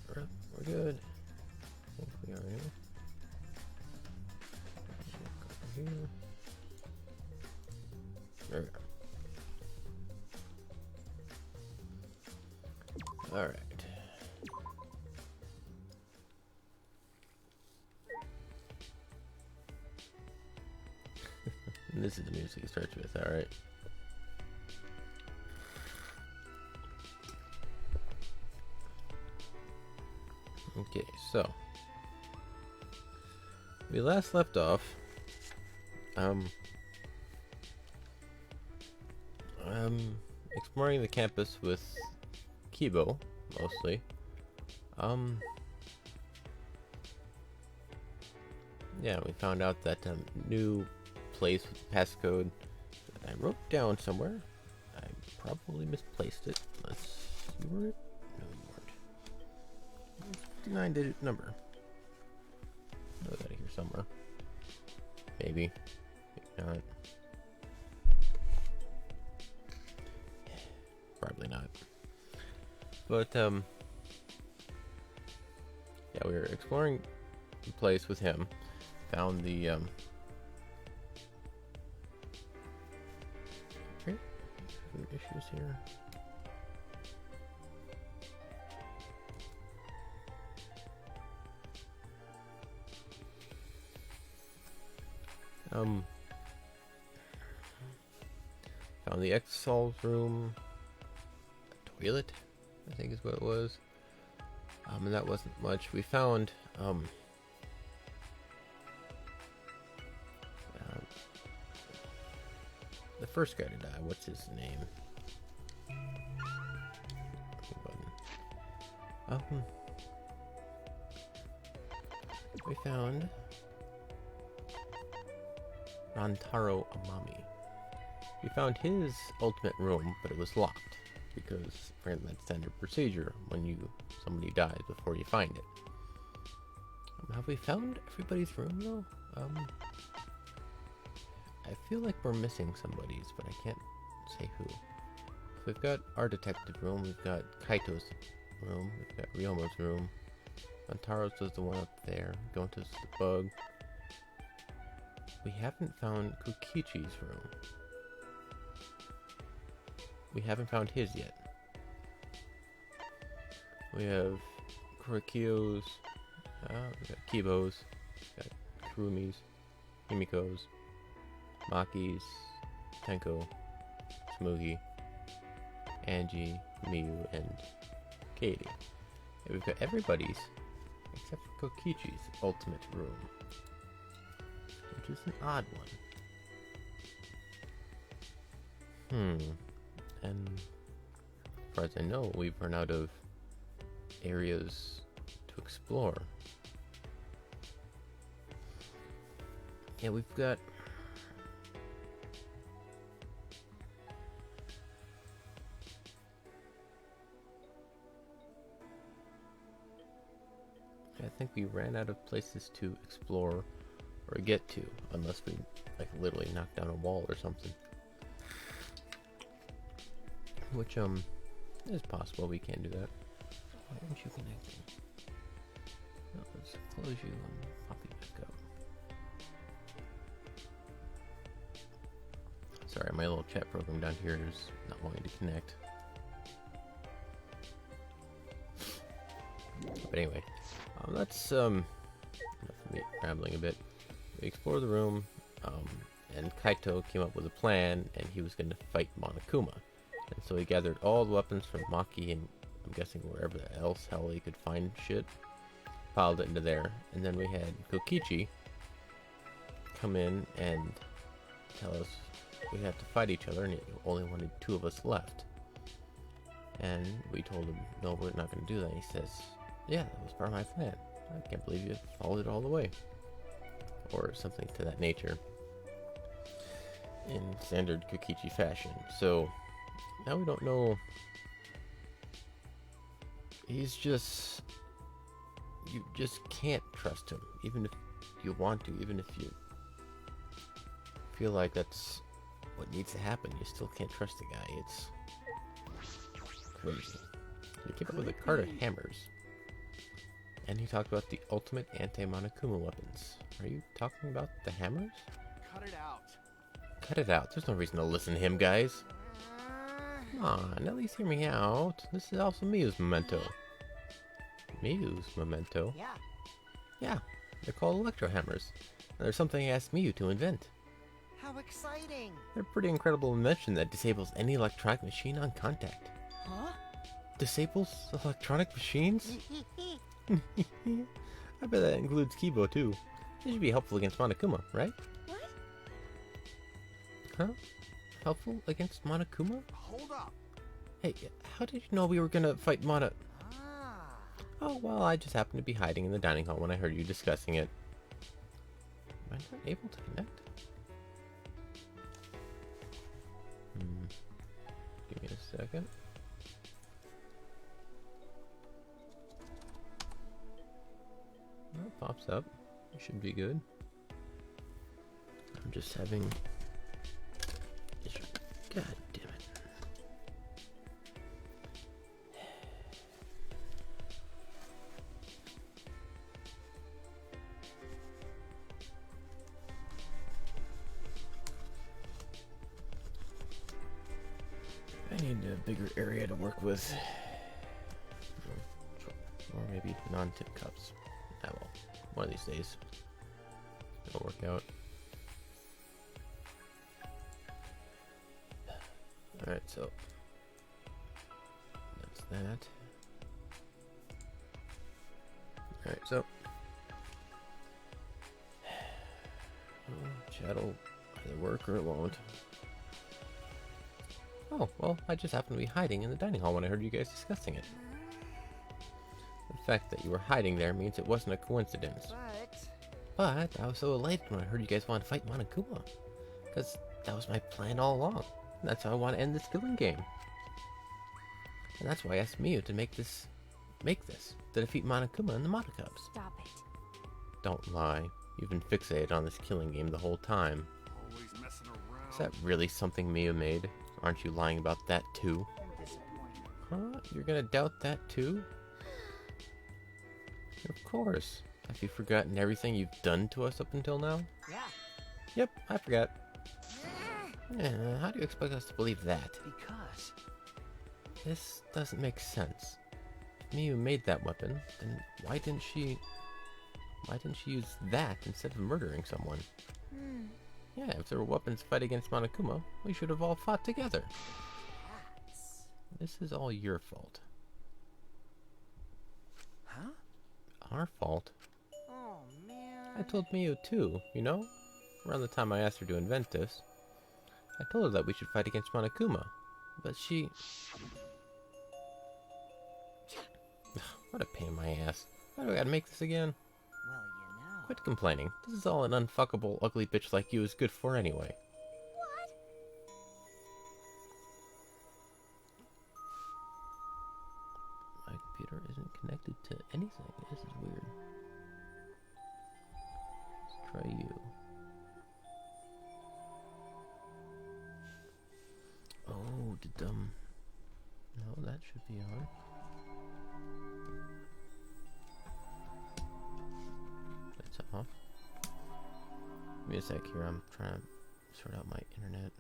We're good. I think we are here. Here. There we go. Alright. This is the music it starts with, alright. Okay, so we last left off exploring the campus with Kibo mostly. Yeah, we found out that new place with passcode that I wrote down somewhere. I probably misplaced it. Let's see where it. No, you weren't. 59-digit number. I got it here somewhere. Maybe. Maybe not. Probably not. But yeah, we were exploring the place with him. Found the some issues here. Found the X-Solve room, a toilet, I think is what it was. And that wasn't much. We found the first guy to die. What's his name? We found Rantaro Amami. We found his ultimate room, but it was locked because apparently that's standard procedure when somebody dies before you find it. Have we found everybody's room though? I feel like we're missing somebody's, but I can't say who. So we've got our detective room, we've got Kaito's room, we've got Ryoma's room. Rantaro's was the one up there. Going to the bug. We haven't found Kokichi's room. We haven't found his yet. We have Kurikyo's, we got Kibo's, we got Kurumi's, Himiko's, Maki's, Tenko, Smugi, Angie, Miyu, and Katie. And we've got everybody's except for Kokichi's ultimate room, which is an odd one. And as far as I know, we've run out of areas to explore. Yeah, we've got I think we ran out of places to explore or get to, unless we like literally knock down a wall or something. Which is possible. We can do that. Why aren't you connecting? No, let's close you and pop you back up. Sorry, my little chat program down here is not wanting to connect. But anyway, that's enough of me rambling a bit. We explored the room, and Kaito came up with a plan, and he was going to fight Monokuma. And so he gathered all the weapons from Maki and I'm guessing wherever else hell he could find shit, piled it into there, and then we had Kokichi come in and tell us we had to fight each other, and he only wanted 2 of us left. And we told him, no, we're not going to do that. And he says, yeah, that was part of my plan. I can't believe you followed it all the way. Or something to that nature. In standard Kokichi fashion. So, now we don't know. He's just... You just can't trust him. Even if you want to. Even if you feel like that's what needs to happen. You still can't trust the guy. It's crazy. He came up with a cart of hammers. And he talked about the ultimate anti-Monokuma weapons. Are you talking about the hammers? Cut it out. Cut it out. There's no reason to listen to him, guys. Come on, at least hear me out. This is also Miyu's memento. Miyu's memento? Yeah. Yeah, they're called Electro Hammers. And there's something I asked Miyu to invent. How exciting! They're a pretty incredible invention that disables any electronic machine on contact. Huh? Disables electronic machines? I bet that includes Kibo too. This should be helpful against Monokuma, right? What? Huh? Helpful against Monokuma? Hold up. Hey, how did you know we were gonna fight Mono? Ah. Oh, well, I just happened to be hiding in the dining hall when I heard you discussing it. Am I not able to connect? Give me a second. Well, it pops up. It should be good. I'm just having... God damn it. I need a bigger area to work with. Or maybe non-tip cups. Ah well, one of these days it'll work out. Alright, so that's that. Alright, so chat'll either work or it won't. Oh, well, I just happened to be hiding in the dining hall when I heard you guys discussing it. The fact that you were hiding there means it wasn't a coincidence. But I was so elated when I heard you guys wanted to fight Monokuma. Because that was my plan all along. And that's how I want to end this killing game. And that's why I asked Miyu to make this to defeat Monokuma and the Monokubs. Stop it. Don't lie. You've been fixated on this killing game the whole time. Always messing around. Is that really something Miyu made? Aren't you lying about that too? I'm disappointed. Huh? You're gonna doubt that too? Of course. Have you forgotten everything you've done to us up until now? Yeah. Yep, I forgot. Yeah, how do you expect us to believe that? Because. This doesn't make sense. If Miyu made that weapon, then why didn't she use that instead of murdering someone? Yeah, if there were weapons to fight against Monokuma, we should have all fought together. Cats. This is all your fault. Huh? Our fault? Oh, man. I told Miyu too, you know? Around the time I asked her to invent this. I told her that we should fight against Monokuma, but she... What a pain in my ass. Why do I gotta make this again? Well, you know. Quit complaining. This is all an unfuckable, ugly bitch like you is good for anyway. My computer isn't connected to anything. This is weird. Let's try you. Oh, no, that should be on. That's off. Give me a sec here, I'm trying to sort out my internet.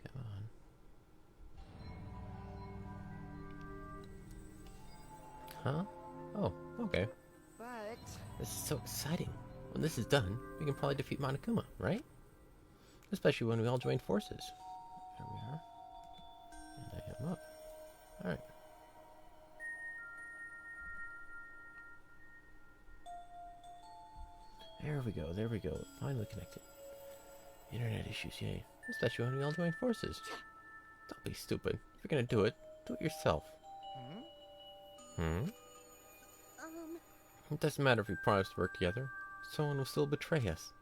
Come on. Huh? Oh, okay. But. This is so exciting. When this is done, we can probably defeat Monokuma, right? Especially when we all join forces. There we are. And I am up. Alright. There we go. Finally connected. Internet issues, yay. Especially when we all join forces. Don't be stupid. If you're gonna do it yourself. It doesn't matter if we promise to work together. Someone will still betray us.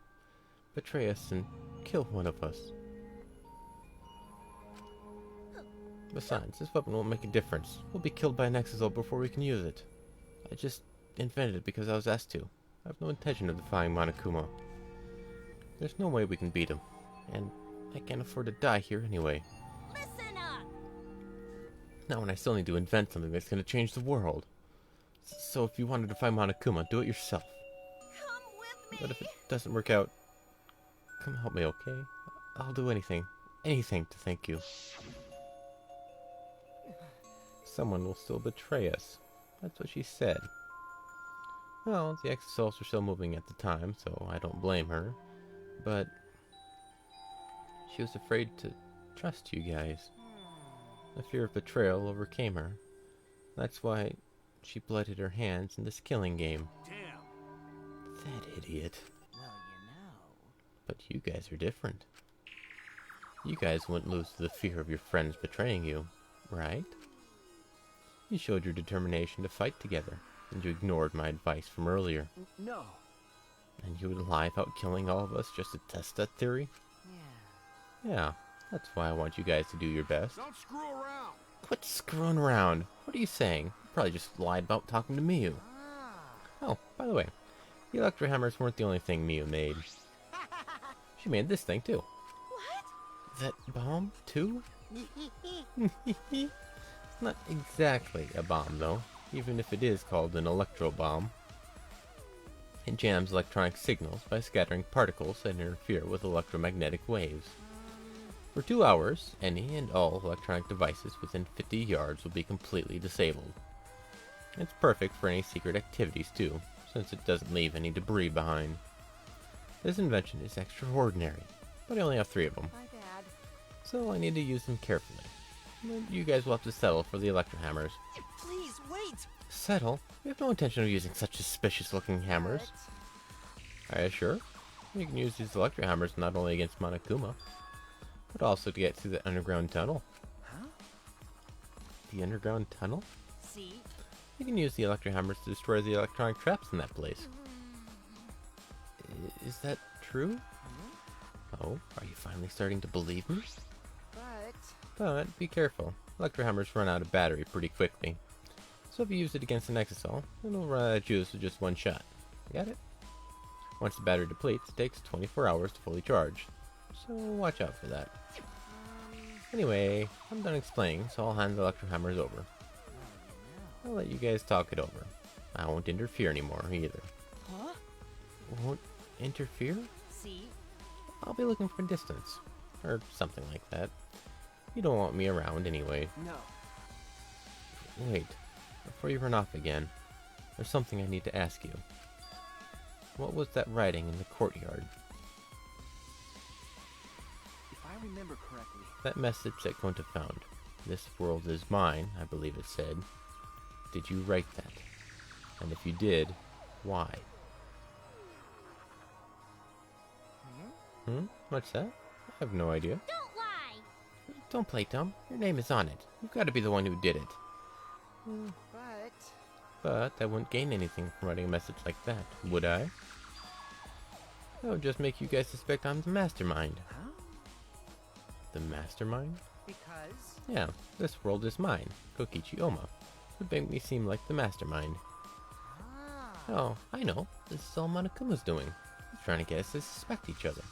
Betray us and kill one of us. Besides, this weapon won't make a difference. We'll be killed by an exisal before we can use it. I just invented it because I was asked to. I have no intention of defying Monokuma. There's no way we can beat him. And I can't afford to die here anyway. Listen up! Now, and I still need to invent something that's going to change the world. So if you wanted to find Monokuma, do it yourself. Come with me! But if it doesn't work out, come help me, okay? I'll do anything. Anything to thank you. Someone will still betray us. That's what she said. Well, the exosols were still moving at the time, so I don't blame her. But she was afraid to trust you guys. The fear of betrayal overcame her. That's why she bloodied her hands in this killing game. Damn. That idiot. Well, you know. But you guys are different. You guys wouldn't lose to the fear of your friends betraying you, right? You showed your determination to fight together, and you ignored my advice from earlier. No. And you would lie about killing all of us just to test that theory? Yeah. Yeah, that's why I want you guys to do your best. Don't screw around. Quit screwing around. What are you saying? You probably just lied about talking to Miyu. Ah. Oh, by the way, the Electro Hammers weren't the only thing Miyu made. She made this thing too. What? That bomb too? It's not exactly a bomb though, even if it is called an Electro Bomb. It jams electronic signals by scattering particles that interfere with electromagnetic waves. For 2 hours, any and all electronic devices within 50 yards will be completely disabled. It's perfect for any secret activities too, since it doesn't leave any debris behind. This invention is extraordinary, but I only have 3 of them, My bad. so I need to use them carefully. But you guys will have to settle for the Electro Hammers. Please wait. Settle? We have no intention of using such suspicious looking hammers. Are you sure? You can use these Electro Hammers not only against Monokuma, but also to get through the underground tunnel. Huh? The underground tunnel? See? You can use the Electro Hammers to destroy the electronic traps in that place. Is that true? Oh, are you finally starting to believe me? But But be careful. Electro Hammers run out of battery pretty quickly. So if you use it against an exosol, it'll run out of juice with just one shot. Got it? Once the battery depletes, it takes 24 hours to fully charge. So watch out for that. Anyway, I'm done explaining, so I'll hand the Electro Hammers over. I'll let you guys talk it over. I won't interfere anymore either. huh? Won't interfere? See? I'll be looking for distance. Or something like that. You don't want me around anyway. No. Wait, before you run off again, there's something I need to ask you. What was that writing in the courtyard? If I remember correctly. That message that Konta found. This world is mine, I believe it said. Did you write that? And if you did, why? What's that? I have no idea. Don't lie! Don't play dumb. Your name is on it. You've got to be the one who did it. But But I wouldn't gain anything from writing a message like that, would I? That would just make you guys suspect I'm the mastermind. huh? The mastermind? Because Yeah, this world is mine, Kokichi Oma. Would make me seem like the mastermind. ah. Oh, I know. This is all Monokuma's doing. He's trying to get us to suspect each other.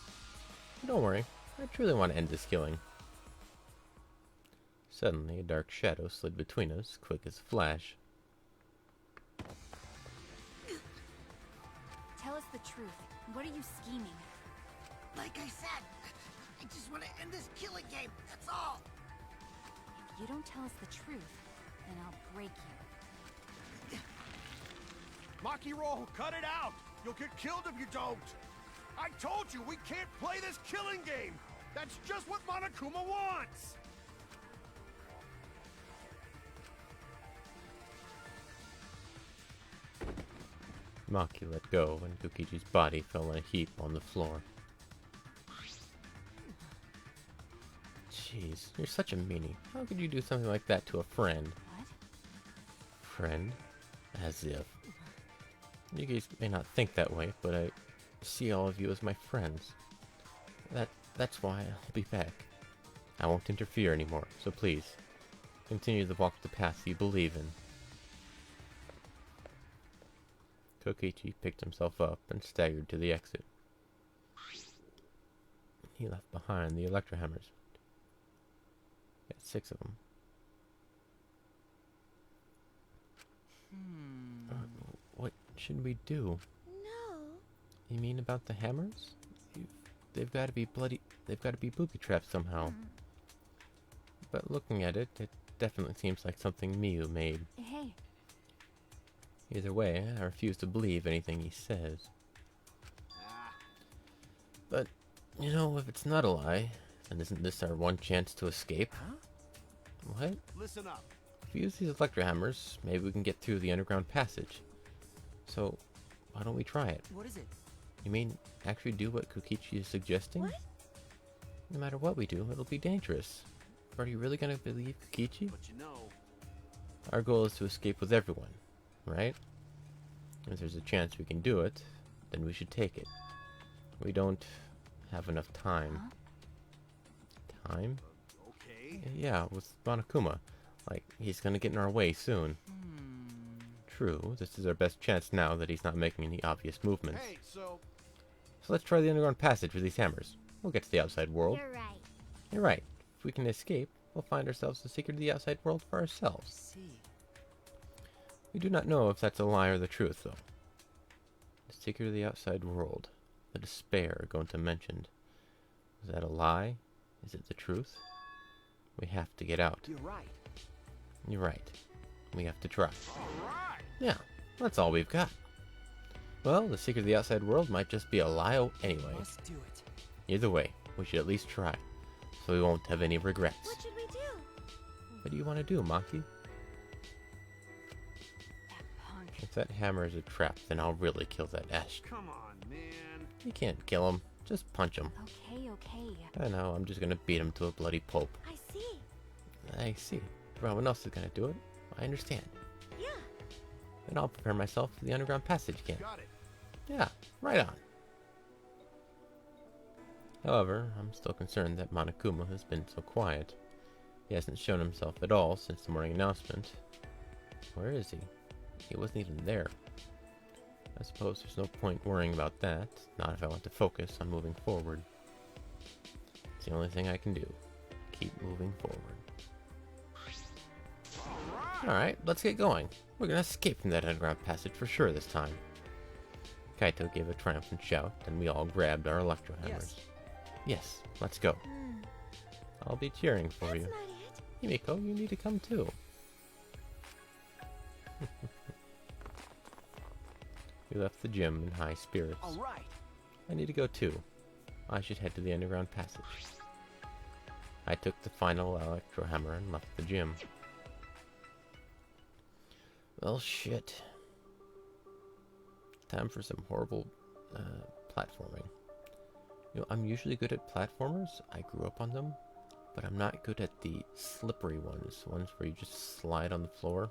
But don't worry, I truly want to end this killing. Suddenly, a dark shadow slid between us, quick as a flash. Tell us the truth. What are you scheming? Like I said, I just want to end this killing game. That's all. If you don't tell us the truth, then I'll break you. Maki roll, cut it out. You'll get killed if you don't. I told you we can't play this killing game. That's just what Monokuma wants. Maki let go, and Kokichi's body fell in a heap on the floor. Jeez, you're such a meanie. How could you do something like that to a friend? What? Friend? As if. You guys may not think that way, but I see all of you as my friends. That's why I'll be back. I won't interfere anymore, so please, continue to walk the path you believe in. Kokichi picked himself up and staggered to the exit. he left behind the Electro Hammers. Got 6 of them. What should we do? No. You mean about the hammers? They've got to be booby trapped somehow. But looking at it, it definitely seems like something Miyu made. Hey. Either way, I refuse to believe anything he says. But, you know, if it's not a lie, then isn't this our one chance to escape? Huh? What? Listen up. If we use these Electro Hammers, maybe we can get through the underground passage. So, why don't we try it? What is it? You mean, actually do what Kokichi is suggesting? What? No matter what we do, it'll be dangerous. But are you really gonna believe Kokichi? But you know, Our goal is to escape with everyone, right? If there's a chance we can do it, then we should take it. We don't have enough time. Huh? Time? okay. Yeah, with Monokuma. Like, he's gonna get in our way soon. True, this is our best chance now that he's not making any obvious movements. Hey, so So let's try the underground passage with these hammers. We'll get to the outside world. You're right. You're right. If we can escape, we'll find ourselves the secret of the outside world for ourselves. See. We do not know if that's a lie or the truth, though. The secret of the outside world. The despair Gonta mentioned. Is that a lie? Is it the truth? We have to get out. You're right. You're right. We have to try. all right. Yeah, that's all we've got. Well, the secret of the outside world might just be a lie anyway. Must do it. Either way, we should at least try, so we won't have any regrets. What should we do? What do you want to do, Maki? That punk. If that hammer is a trap, then I'll really kill that Ash. Come on, man. You can't kill him. Just punch him. Okay, okay. I know, I'm just gonna beat him to a bloody pulp. I see. I see. Everyone else is gonna do it. I understand. Yeah. Then I'll prepare myself for the underground passage again. Got it. Yeah, right on. However, I'm still concerned that Monokuma has been so quiet. He hasn't shown himself at all since the morning announcement. Where is he? He wasn't even there. I suppose there's no point worrying about that, not if I want to focus on moving forward. It's the only thing I can do. Keep moving forward. Alright, let's get going. We're gonna escape from that underground passage for sure this time. Kaito gave a triumphant shout, and we all grabbed our Electro Hammers. Yes, let's go. I'll be cheering for That's you. not it. Himiko, you need to come too. We left the gym in high spirits. All right. I need to go too. I should head to the underground passage. I took the final Electro Hammer and left the gym. Well, shit. Time for some horrible platforming. You know, I'm usually good at platformers. I grew up on them. But I'm not good at the slippery ones. Ones where you just slide on the floor.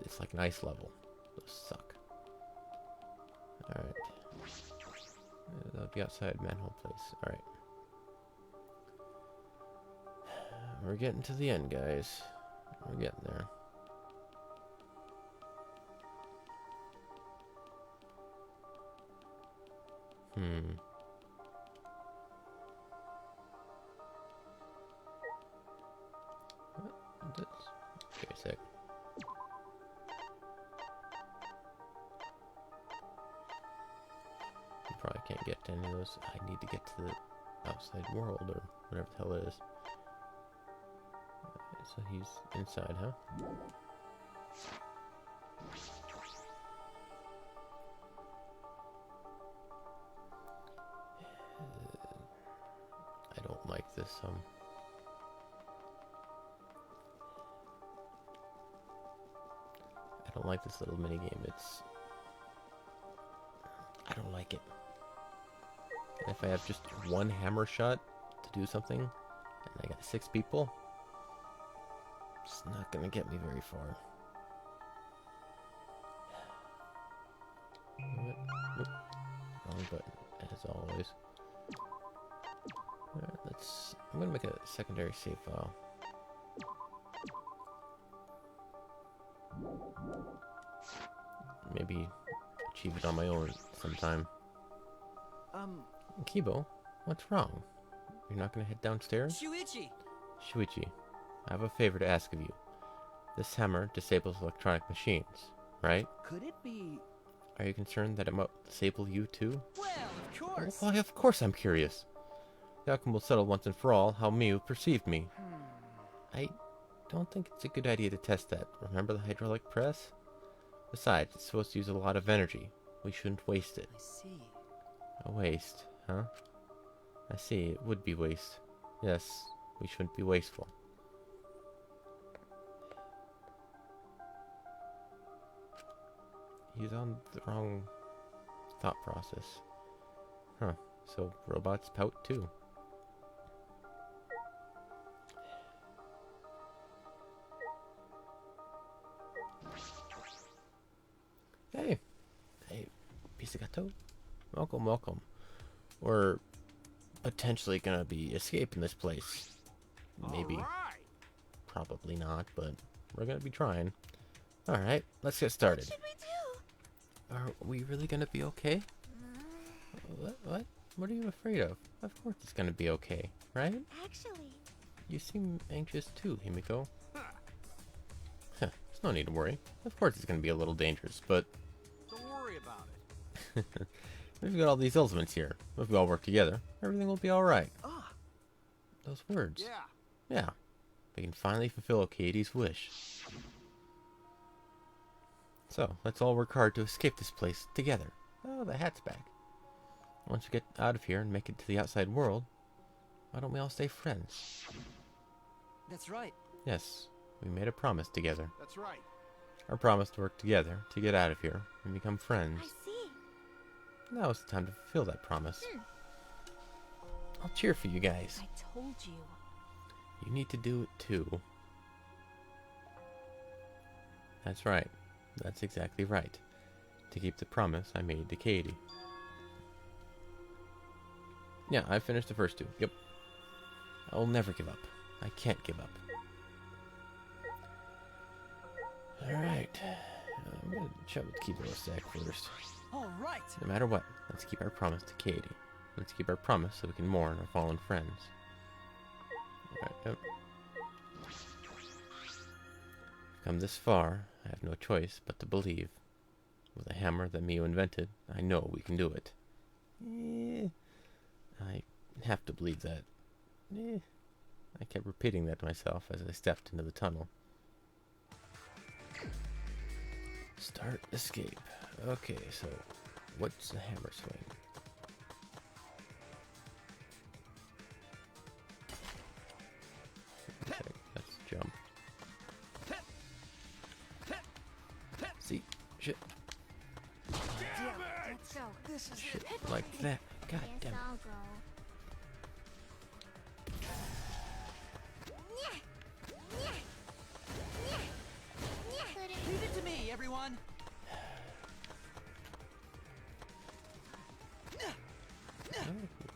It's like an ice level. Those suck. Alright. That'll be outside manhole place. Alright. We're getting to the end, guys. We're getting there. Wait a sec. You probably can't get to any of those. I need to get to the outside world or whatever the hell it is. So he's inside, huh? I don't like this, I don't like this little mini game. I don't like it. And if I have just one hammer shot to do something, and I got 6 people, it's not gonna get me very far. Nope. Wrong button, as always. Alright, I'm gonna make a secondary save file. Maybe achieve it on my own sometime. Kibo, what's wrong? You're not gonna head downstairs? Shuichi! Shuichi, I have a favor to ask of you. This hammer disables electronic machines, right? Could it be... Are you concerned that it might disable you too? Well, of course! Why, of course I'm curious. The outcome will settle once and for all how Miu perceived me. I don't think it's a good idea to test that. Remember the hydraulic press? Besides, it's supposed to use a lot of energy. We shouldn't waste it. I see. A waste, huh? I see, it would be waste. Yes, we shouldn't be wasteful. He's on the wrong thought process. Huh, so robots pout too. Hey, Pizzicato. Welcome, welcome. We're potentially gonna be escaping this place. Maybe. All right. Probably not, but we're gonna be trying. Alright, let's get started. What should we do? Are we really gonna be okay? What? What are you afraid of? Of course it's gonna be okay, right? Actually, You seem anxious too, Himiko. Huh, there's no need to worry. Of course it's gonna be a little dangerous, but Don't worry about it. we've got all these elements here. If we all work together, everything will be alright. Ah, Those words. Yeah. Yeah. We can finally fulfill Katie's wish. So, let's all work hard to escape this place together. Oh, the hat's back. Once we get out of here and make it to the outside world, why don't we all stay friends? that's right. Yes, we made a promise together. That's right. Our promise to work together to get out of here and become friends. I see. Now it's time to fulfill that promise. I'll cheer for you guys. I told you. You need to do it too. That's right. That's exactly right. To keep the promise I made to Katie. Yeah, I finished the first two. Yep. I'll never give up. I can't give up. Alright. I'm gonna chat with Kibo a sec first. All right. No matter what, let's keep our promise to Katie. Let's keep our promise so we can mourn our fallen friends. Alright, yep. We've come this far, I have no choice but to believe. With a hammer that Miu invented, I know we can do it. I have to believe that. I kept repeating that to myself as I stepped into the tunnel. Start escape. Okay, so what's the hammer swing? Okay, let's jump. See? Shit. Let's go. This is Shit. Like that. God damn it. I'll go. Leave it to me, everyone.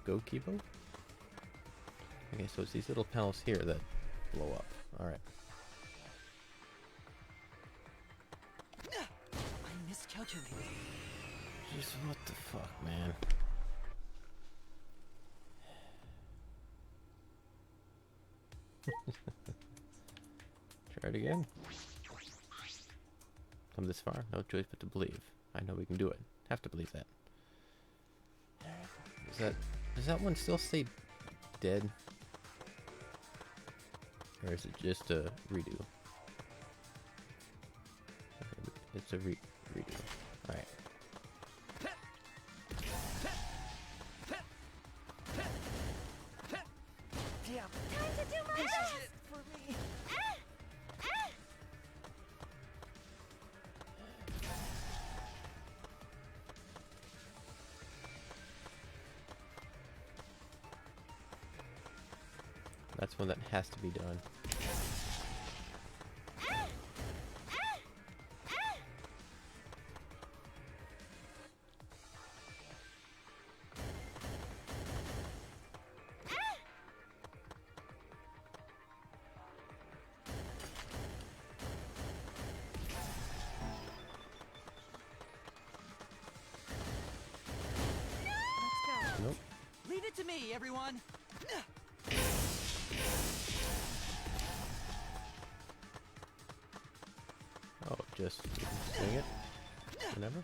Go, Kibo? Okay, so it's these little panels here that blow up. Alright. I miscalculated. Just what the fuck, man? Try it again. Come this far, no choice but to believe. I know we can do it. Have to believe that. Does that one still stay dead? Or is it just a redo? Okay, it's a redo. Alright. Damn. Time to do my This best. is it for me. That's one that has to be done. Let's go. Nope. it to me, everyone. Oh, just swing it? Whenever?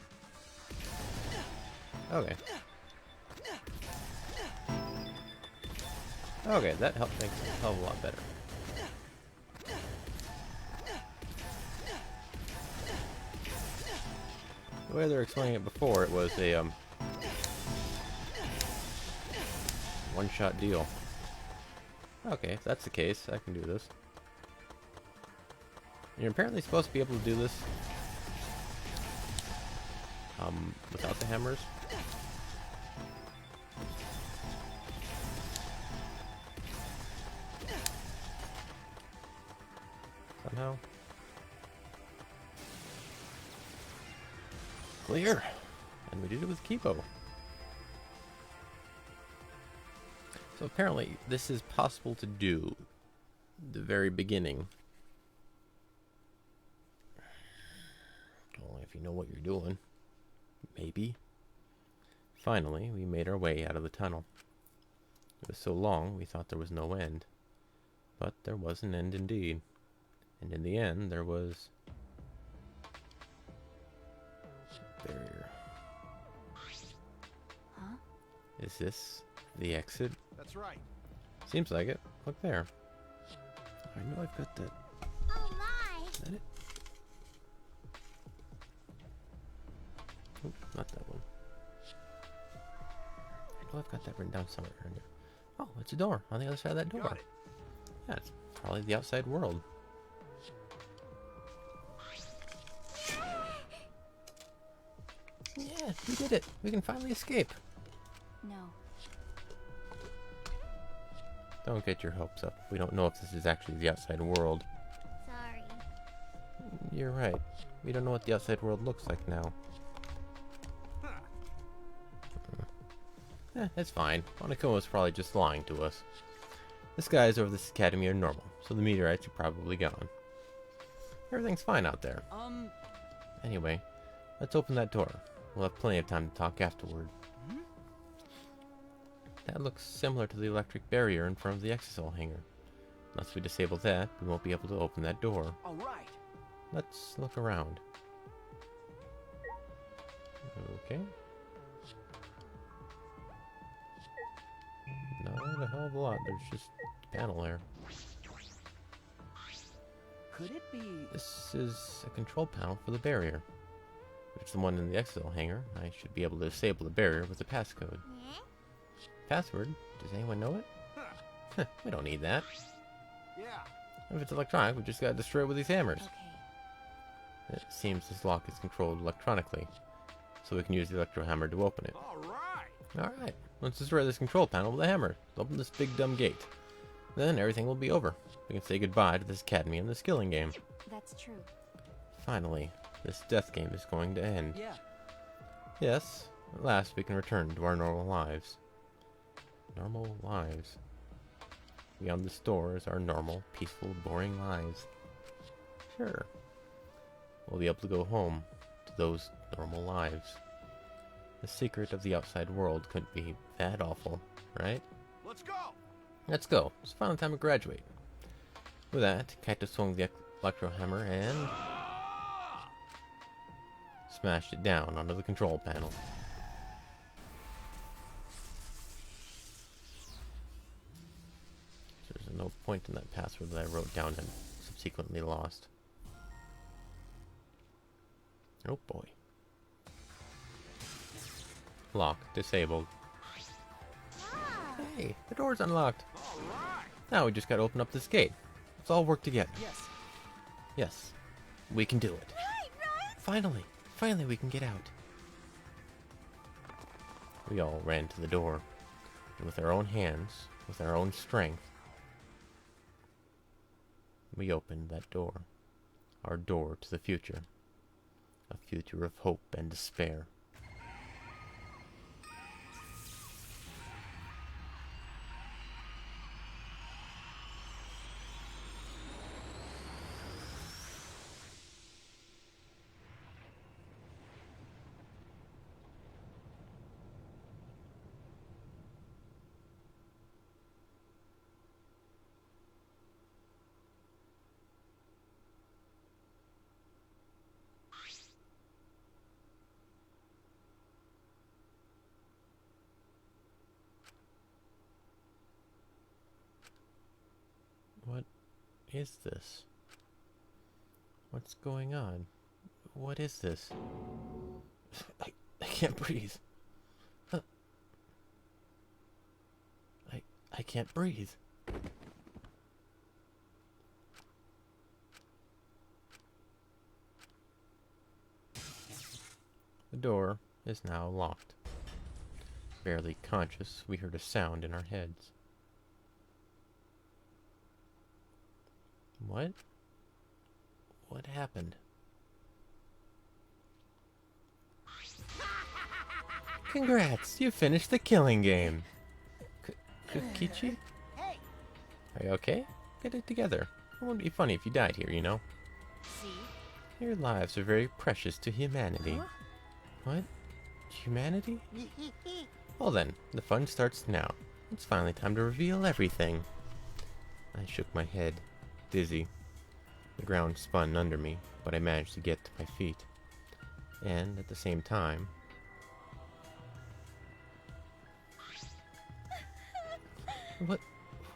Okay. Okay, that helped make it a hell of a lot better. The way they were explaining it before, it was a one-shot deal. Okay, if that's the case, I can do this. You're apparently supposed to be able to do this without the hammers. Somehow. Clear! And we did it with Kipo. So apparently this is possible to do the very beginning. Only if you know what you're doing. Maybe. Finally, we made our way out of the tunnel. It was so long, we thought there was no end. But there was an end indeed. And in the end, there was a barrier. Huh? Is this the exit? That's right. Seems like it. Look there. I know I've got that. Oh my! Is that it? Oh, not that one. I know I've got that written down somewhere in here. Oh, it's a door on the other side of that door. Got it. Yeah, it's probably the outside world. Yeah, we did it. We can finally escape. No. Don't get your hopes up. We don't know if this is actually the outside world. Sorry. You're right. We don't know what the outside world looks like now. It's fine. Monokuma was probably just lying to us. The skies over this academy are normal, so the meteorites are probably gone. Everything's fine out there. Anyway, let's open that door. We'll have plenty of time to talk afterward. That looks similar to the electric barrier in front of the exisal hangar. Unless we disable that, we won't be able to open that door. All right. Let's look around. Okay. Not a hell of a lot. There's just a panel there. Could it be? This is a control panel for the barrier. If it's the one in the exisal hangar, I should be able to disable the barrier with a passcode. Password? Does anyone know it? We don't need that. Yeah. If it's electronic, we just gotta destroy it with these hammers. Okay. It seems this lock is controlled electronically, so we can use the Electro Hammer to open it. All right. Alright, let's destroy this control panel with a hammer. Let's open this big dumb gate. Then everything will be over. We can say goodbye to this academy and this killing game. That's true. Finally, this death game is going to end. Yeah. Yes, at last we can return to our normal lives. Normal lives. Beyond this door is our normal, peaceful, boring lives. Sure. We'll be able to go home to those normal lives. The secret of the outside world couldn't be that awful, right? Let's go. Let's go. It's final time to graduate. With that, Kaito swung the Electro Hammer and smashed it down onto the control panel. There's no point in that password that I wrote down and subsequently lost. Oh boy. Lock disabled. Hey, the door's unlocked. All right. Now we just gotta open up this gate. Let's all work together. Yes. Yes, we can do it. Finally, finally we can get out. We all ran to the door, and with our own hands, with our own strength, we opened that door. Our door to the future. A future of hope and despair. is this? What's going on? What is this? I can't breathe. I can't breathe. The door is now locked. Barely conscious, we heard a sound in our heads. What? What happened? Congrats! You finished the killing game! Kichi? Hey, Are you okay? Get it together. It wouldn't be funny if you died here, you know? see? Your lives are very precious to humanity. What? Humanity? Well then, the fun starts now. It's finally time to reveal everything. I shook my head, dizzy. The ground spun under me, but I managed to get to my feet. And at the same time...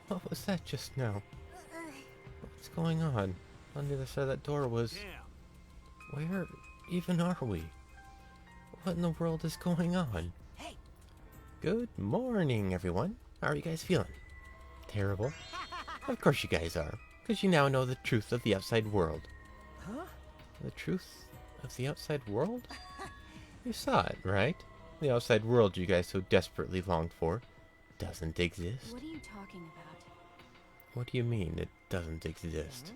What was that just now? What's going on? On the other side of that door was... Where even are we? What in the world is going on? Hey, Good morning, everyone. How are you guys feeling? Terrible? Of course you guys are, because you now know the truth of the outside world. huh? The truth of the outside world? You saw it, right? The outside world you guys so desperately longed for doesn't exist. What are you talking about? What do you mean it doesn't exist?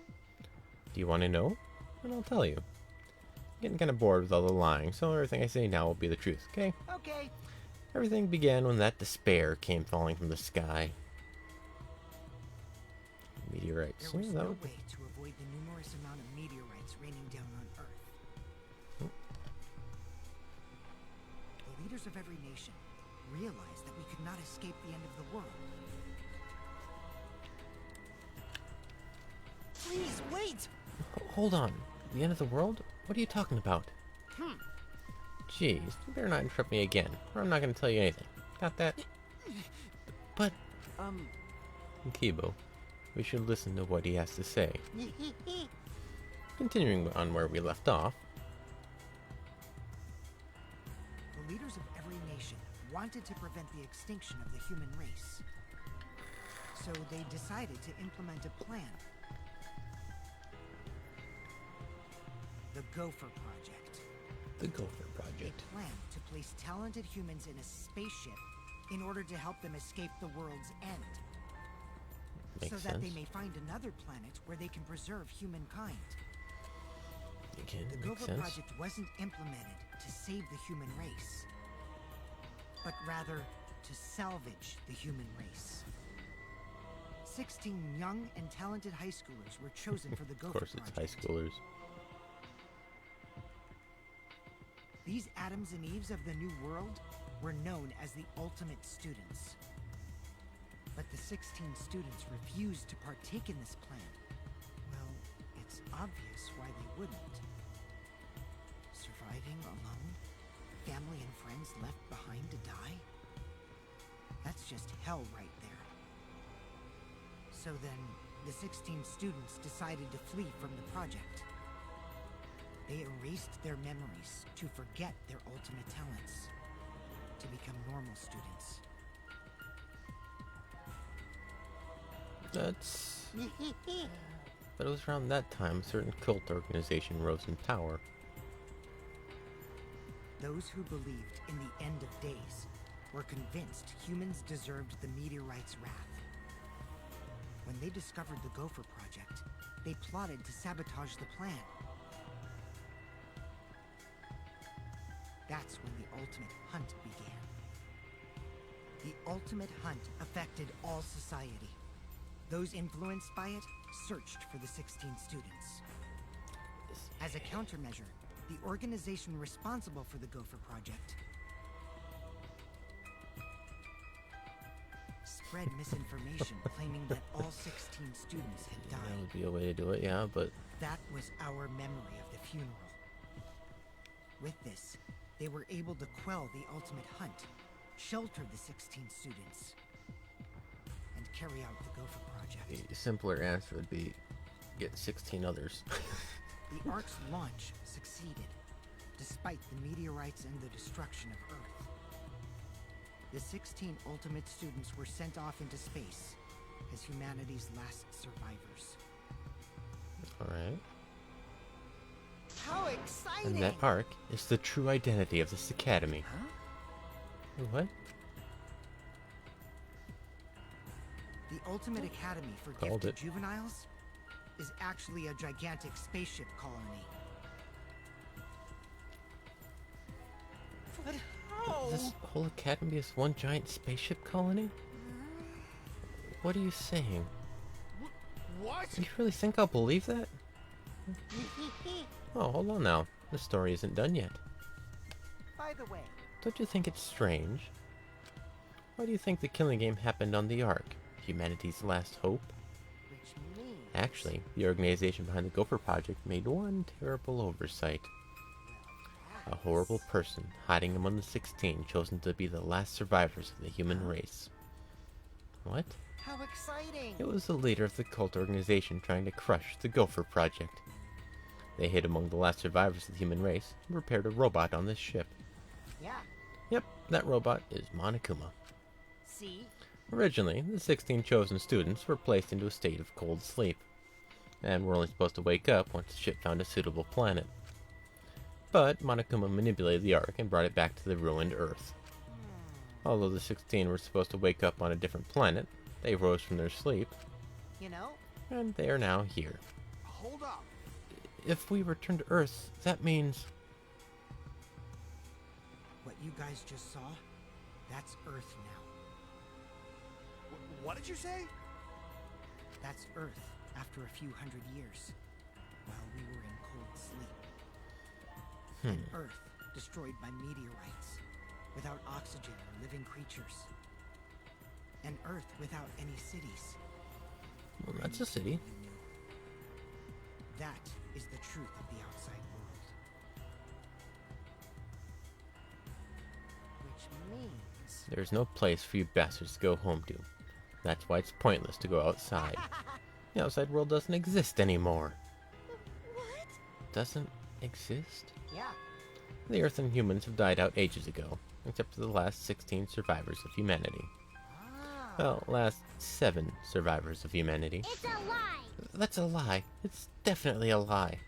Do you want to know? Then I'll tell you. I'm getting kind of bored with all the lying, so everything I say now will be the truth, okay? Okay. Everything began when that despair came falling from the sky. Meteorites. There was Oh, that no would- way to avoid the numerous amount of meteorites raining down on Earth. Oh. The leaders of every nation realized that we could not escape the end of the world. Please, wait! Hold on. The end of the world? What are you talking about? Jeez, you better not interrupt me again, or I'm not going to tell you anything. Got that? But, Kibo, we should listen to what he has to say. Continuing on where we left off, The leaders of every nation wanted to prevent the extinction of the human race. So they decided to implement a plan. The Gopher Project. the Gopher They Project. planned to place talented humans in a spaceship in order to help them escape the world's end. Makes so sense. that they may find another planet where they can preserve humankind. Again, The makes Gopher sense. Project wasn't implemented to save the human race, but rather to salvage the human race. 16 young and talented high schoolers were chosen for the Of Gopher course, it's Project. high schoolers. These Adams and Eves of the New World were known as the Ultimate Students. But the 16 students refused to partake in this plan. Well, it's obvious why they wouldn't. Surviving alone? Family and friends left behind to die? That's just hell right there. So then, the 16 students decided to flee from the project. They erased their memories to forget their ultimate talents, to become normal students. That's... But it was around that time a certain cult organization rose in power. Those who believed in the end of days were convinced humans deserved the meteorite's wrath. When they discovered the Gopher Project, they plotted to sabotage the plan. That's when the ultimate hunt began. The ultimate hunt affected all society. Those influenced by it searched for the 16 students. As a countermeasure, the organization responsible for the Gopher Project spread misinformation claiming that all 16 students had That died. would be a way to do it, yeah, but... That was our memory of the funeral. With this, they were able to quell the ultimate hunt, shelter the 16 students, and carry out the Gopher Project. A simpler answer would be get 16 others. The Ark's launch succeeded, despite the meteorites and the destruction of Earth. The 16 ultimate students were sent off into space as humanity's last survivors. Alright. How exciting! And that Ark is the true identity of this academy. Huh? What? The Ultimate Academy for Called Gifted it. Juveniles is actually a gigantic spaceship colony. But how? This whole academy is one giant spaceship colony? What are you saying? What? You really think I'll believe that? Oh, hold on now. The story isn't done yet. By the way, Don't you think it's strange? Why do you think the killing game happened on the Ark? Humanity's last hope? which means... Actually, the organization behind the Gopher Project made one terrible oversight. A horrible person hiding among the 16 chosen to be the last survivors of the human race. What? How exciting! It was the leader of the cult organization trying to crush the Gopher Project. They hid among the last survivors of the human race and prepared a robot on this ship. Yeah, Yep, that robot is Monokuma. see? Originally, the 16 chosen students were placed into a state of cold sleep, and were only supposed to wake up once the ship found a suitable planet. But Monokuma manipulated the Ark and brought it back to the ruined Earth. Although the 16 were supposed to wake up on a different planet, they rose from their sleep, You know, and they are now here. Hold up. If we return to Earth, that means... what you guys just saw, that's Earth now. What did you say? That's Earth after a few hundred years, while we were in cold sleep. An Earth destroyed by meteorites, without oxygen or living creatures. An Earth without any cities. Well, that's a city. That is the truth of the outside world. Which means... There's no place for you bastards to go home to. That's why it's pointless to go outside. The outside world doesn't exist anymore. What? Doesn't exist? Yeah, The Earth and humans have died out ages ago, except for the last 16 survivors of humanity. Well, last 7 survivors of humanity. It's a lie! That's a lie. It's definitely a lie.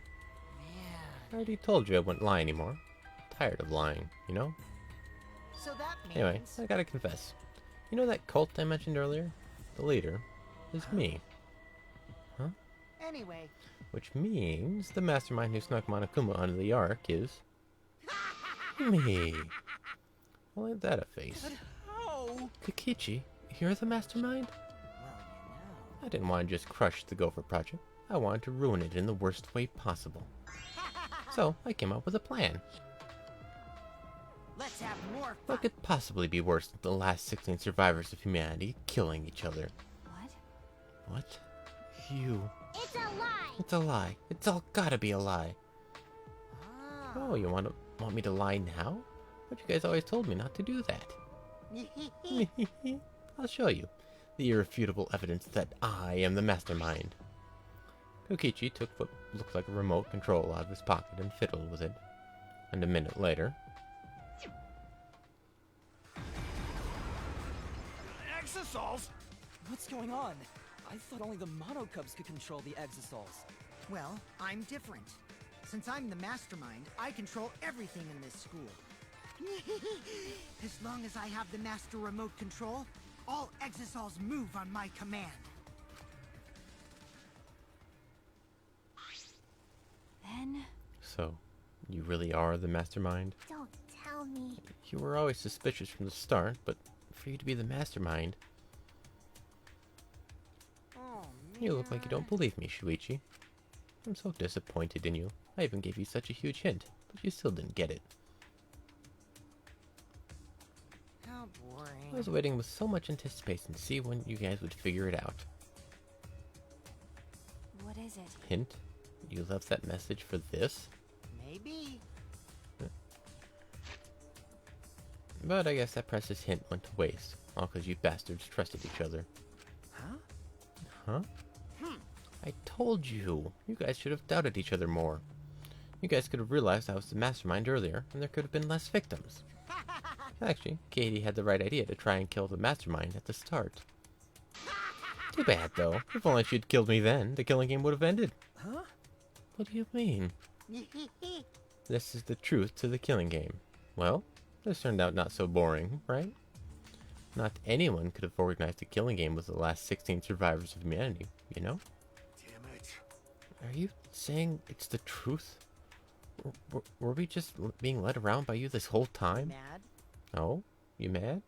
man. I already told you I wouldn't lie anymore. Tired of lying, you know? So that means... Anyway, I gotta confess. You know that cult I mentioned earlier? The leader is me. Anyway, Which means the mastermind who snuck Monokuma onto the Ark is... me. Well, ain't that a face? But how? Kokichi, you're the mastermind? well, I didn't want to just crush the Gopher Project. I wanted to ruin it in the worst way possible. So, I came up with a plan. let's have more fun. What could possibly be worse than the last 16 survivors of humanity killing each other? What? What? You. It's a lie! It's a lie. It's all gotta be a lie. Ah. Oh, you want me to lie now? But you guys always told me not to do that. I'll show you. The irrefutable evidence that I am the mastermind. Kokichi took what looked like a remote control out of his pocket and fiddled with it. And a minute later... Exosols? What's going on? I thought only the Monokubs could control the Exosols. Well, I'm different. Since I'm the mastermind, I control everything in this school. As long as I have the master remote control, all Exosols move on my command. Then, So, you really are the mastermind? don't tell me. You were always suspicious from the start, but for you to be the mastermind... Oh, You look like you don't believe me, Shuichi. I'm so disappointed in you. I even gave you such a huge hint, but you still didn't get it. How boring. I was waiting with so much anticipation to see when you guys would figure it out. What is it? Hint? You left that message for this? Maybe. But I guess that precious hint went to waste, all because you bastards trusted each other. Huh? Huh? I told you. You guys should have doubted each other more. You guys could have realized I was the mastermind earlier, and there could have been less victims. Actually, Katie had the right idea to try and kill the mastermind at the start. Too bad, though. If only she'd killed me then, the killing game would have ended. Huh? What do you mean? This is the truth to the killing game. Well, this turned out not so boring, right? Not anyone could have organized a killing game with the last 16 survivors of humanity, you know? Damn it. Are you saying it's the truth? Were we just being led around by you this whole time? Mad? Oh? You mad?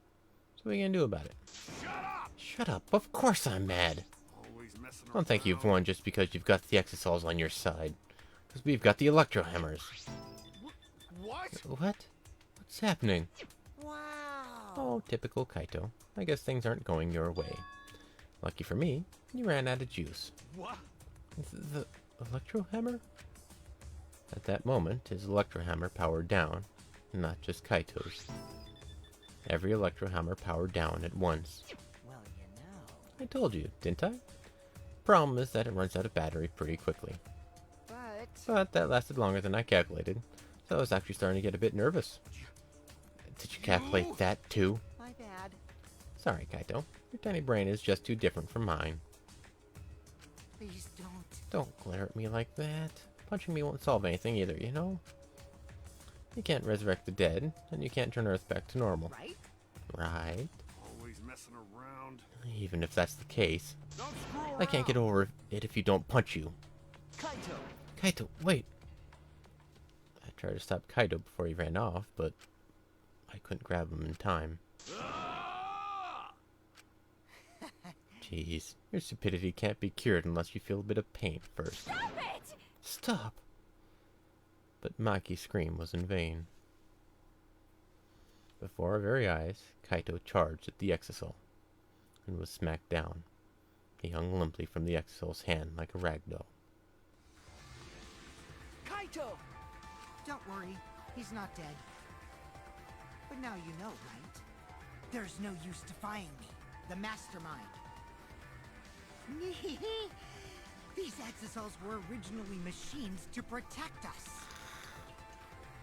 So what are you gonna do about it? Shut up! Shut up. Of course I'm mad. Always messing I don't think you've around. won just because you've got the Exosols on your side. Because we've got the Electro Hammers. What? What? What's happening? Wow. Oh, typical Kaito. I guess things aren't going your way. Lucky for me, you ran out of juice. What? The Electro Hammer? At that moment, his Electro Hammer powered down, not just Kaito's. Every Electro Hammer powered down at once. Well, you know. I told you, didn't I? Problem is that it runs out of battery pretty quickly. But that lasted longer than I calculated, so I was actually starting to get a bit nervous. Did you calculate that too? My bad. Sorry, Kaito. Your tiny brain is just too different from mine. Please don't. Don't glare at me like that. Punching me won't solve anything either, you know? You can't resurrect the dead, and you can't turn Earth back to normal. Right? Right? Always messing around. Even if that's the case. Don't screw around. I can't get over it if you don't punch you. Kaito! Kaito, wait! I tried to stop Kaito before he ran off, but I couldn't grab him in time. Ah! Jeez, your stupidity can't be cured unless you feel a bit of pain first. Stop it! Stop! But Maki's scream was in vain. Before our very eyes, Kaito charged at the Exosol and was smacked down. He hung limply from the Exosol's hand like a rag doll. Kaito! Don't worry. He's not dead. But now you know, right? There's no use defying me. The mastermind. These exosols were originally machines to protect us.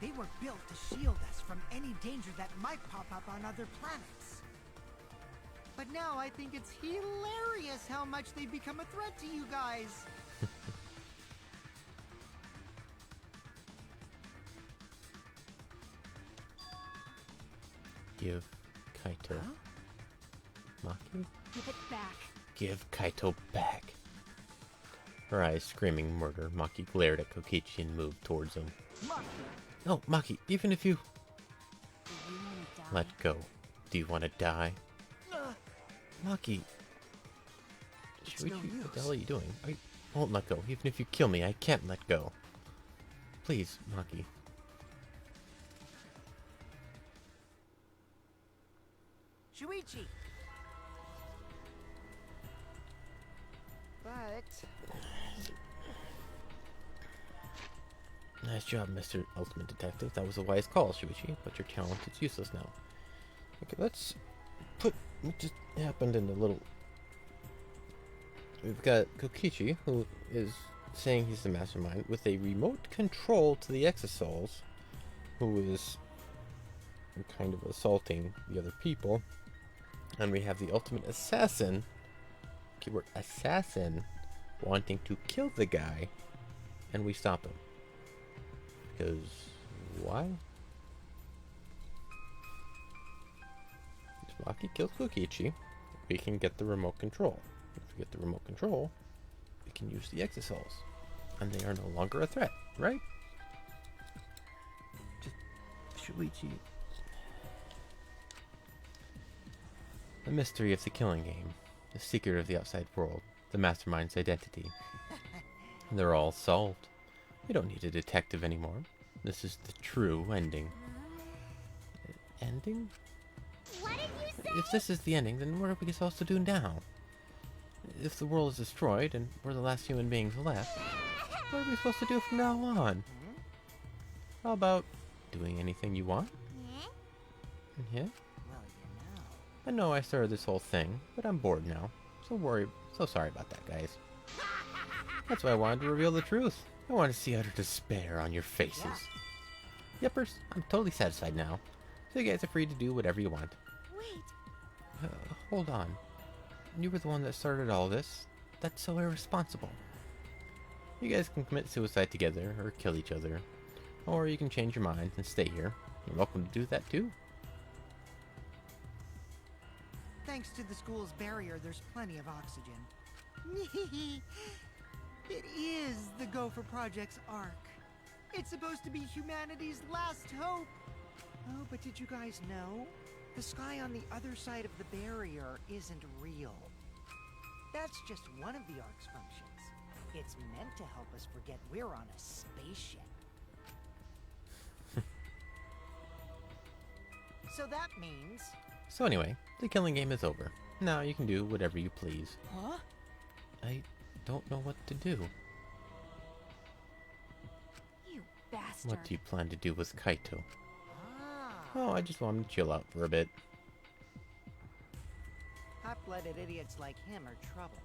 They were built to shield us from any danger that might pop up on other planets. But now I think it's hilarious how much they've become a threat to you guys. Give Kaito. Maki? Give it back. Give Kaito back. Her eyes screaming murder, Maki glared at Kokichi and moved towards him. Maki! No, Maki, even if you... Do you want to die? Let go. Do you want to die? Maki! It's Shuichi, no what the use. hell are you doing? I won't let go. Even if you kill me, I can't let go. Please, Maki. Shuichi! But... Nice job, Mr. Ultimate Detective. That was a wise call, Shuichi, but your talent is useless now. Okay, let's put what just happened in a little... We've got Kokichi, who is saying he's the mastermind, with a remote control to the Exosols, who is kind of assaulting the other people. And we have the ultimate assassin, keyword assassin, wanting to kill the guy, and we stop him. Because why? If Maki kills Kokichi, we can get the remote control. If we get the remote control, we can use the Exosols. And they are no longer a threat, right? Just Shuichi. The mystery of the killing game, the secret of the outside world, the mastermind's identity. They're all solved. We don't need a detective anymore. This is the true ending. Ending? What did you say? If this is the ending, then what are we supposed to do now? If the world is destroyed and we're the last human beings left, what are we supposed to do from now on? How about doing anything you want? Yeah? Well, you know... I know I started this whole thing, but I'm bored now. So sorry about that, guys. That's why I wanted to reveal the truth. I want to see utter despair on your faces. Yippers, I'm totally satisfied now. So you guys are free to do whatever you want. Wait. Hold on. You were the one that started all this. That's so irresponsible. You guys can commit suicide together, or kill each other. Or you can change your minds and stay here. You're welcome to do that too. Thanks to the school's barrier, there's plenty of oxygen. It is the Gopher Project's arc. It's supposed to be humanity's last hope. Oh, but did you guys know? The sky on the other side of the barrier isn't real. That's just one of the arc's functions. It's meant to help us forget we're on a spaceship. So that means... So anyway, the killing game is over. Now you can do whatever you please. Huh? I don't know what to do. You bastard. What do you plan to do with Kaito? Ah, Oh, I just want him to chill out for a bit. hot-blooded idiots like him are trouble.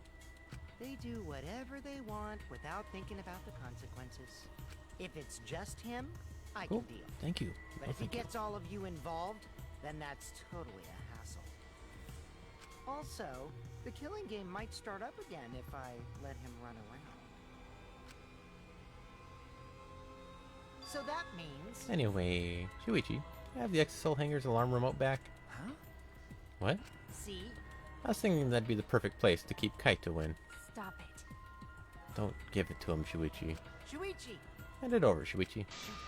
They do whatever they want without thinking about the consequences. If it's just him, I can Oh, deal. thank you. But Oh, if he thank you. gets all of you involved, then that's totally a hassle. Also, the killing game might start up again if I let him run around. So that means... Anyway, Shuichi, have the Exosol Hanger's alarm remote back? Huh? What? See? I was thinking that'd be the perfect place to keep Kaito in. Stop it. Don't give it to him, Shuichi. Shuichi! Hand it over, Shuichi. You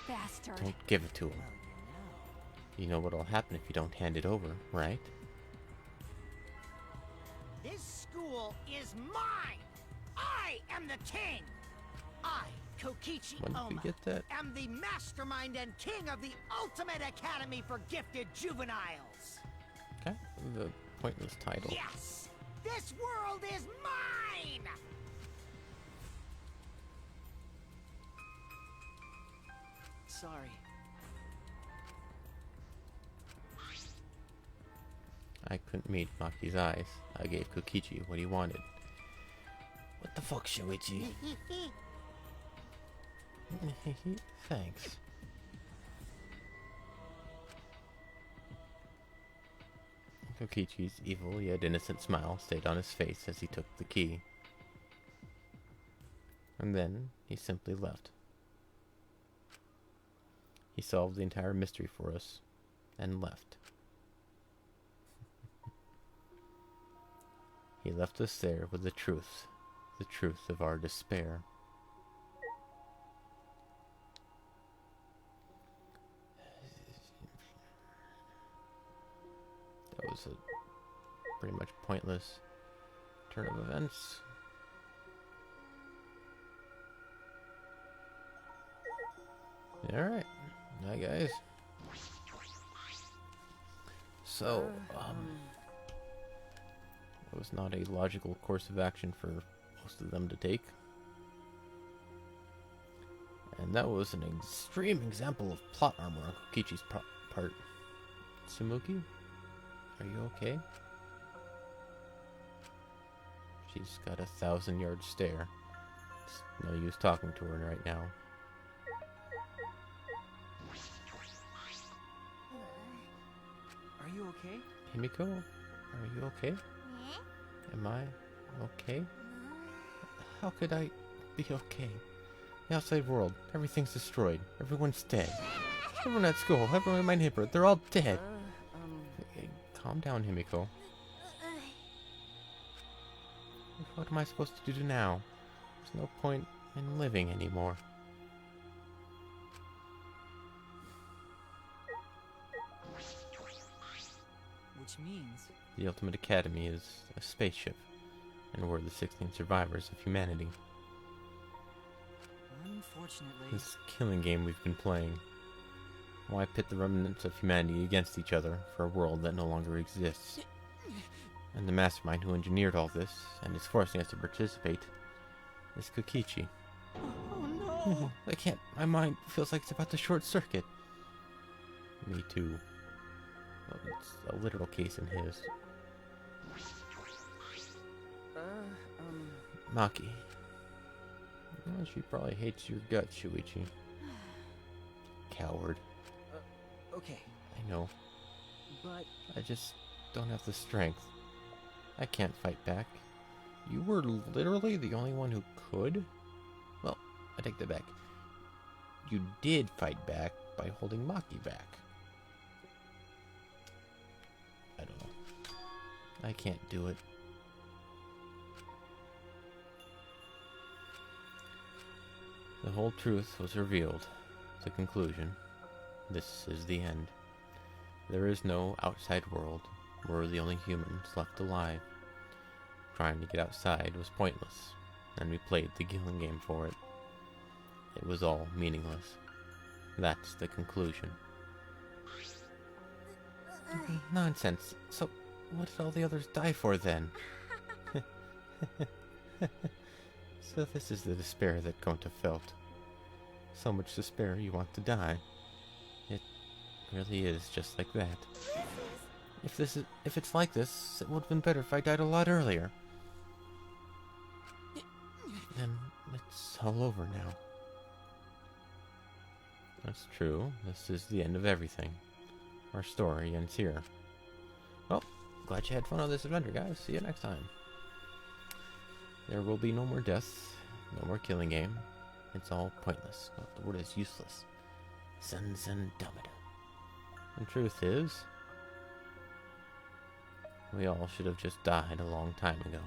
bastard. Don't give it to him. Well, You know what'll happen if you don't hand it over, right? this school is mine! I am the king! I, Kokichi When did you Oma, get that? am the mastermind and king of the ultimate academy for gifted juveniles! Okay, the pointless title. Yes! This world is mine! Sorry. I couldn't meet Maki's eyes. I gave Kokichi what he wanted. What the fuck, Shuichi? Thanks. Kokichi's evil yet innocent smile stayed on his face as he took the key. And then he simply left. He solved the entire mystery for us and left. He left us there with the truth of our despair. That was a pretty much pointless turn of events. Alright. Hi guys. So, it was not a logical course of action for most of them to take. And that was an extreme example of plot armor on Kokichi's part. Tsumuki? Are you okay? She's got a 1,000-yard stare. It's no use talking to her right now. Are you okay? Himiko? Are you okay? Am I okay? How could I be okay? The outside world, everything's destroyed. Everyone's dead. Everyone at school, everyone in my neighborhood, they're all dead. Hey, calm down, Himiko. What am I supposed to do now? There's no point in living anymore. Which means... The Ultimate Academy is a spaceship, and we're the 16 survivors of humanity. Unfortunately... This killing game we've been playing. Why pit the remnants of humanity against each other for a world that no longer exists? And the mastermind who engineered all this, and is forcing us to participate, is Kokichi. Oh no! I can't. My mind feels like it's about to short circuit. Me too. Well, it's a literal case in his. Maki. Well, she probably hates your guts, Shuichi. Coward. Okay. I know. But I just don't have the strength. I can't fight back. You were literally the only one who could? Well, I take that back. You did fight back by holding Maki back. I don't know. I can't do it. The whole truth was revealed. The conclusion. This is the end. There is no outside world. We're the only humans left alive. Trying to get outside was pointless, and we played the killing game for it. It was all meaningless. That's the conclusion. Nonsense. So, what did all the others die for then? So this is the despair that Gonta felt. So much despair you want to die. It really is just like that. If it's like this, it would have been better if I died a lot earlier. And it's all over now. That's true. This is the end of everything. Our story ends here. Well, glad you had fun on this adventure, guys. See you next time. There will be no more deaths, no more killing game. It's all pointless. Well, the word is useless. Sensen Damida. The truth is, we all should have just died a long time ago.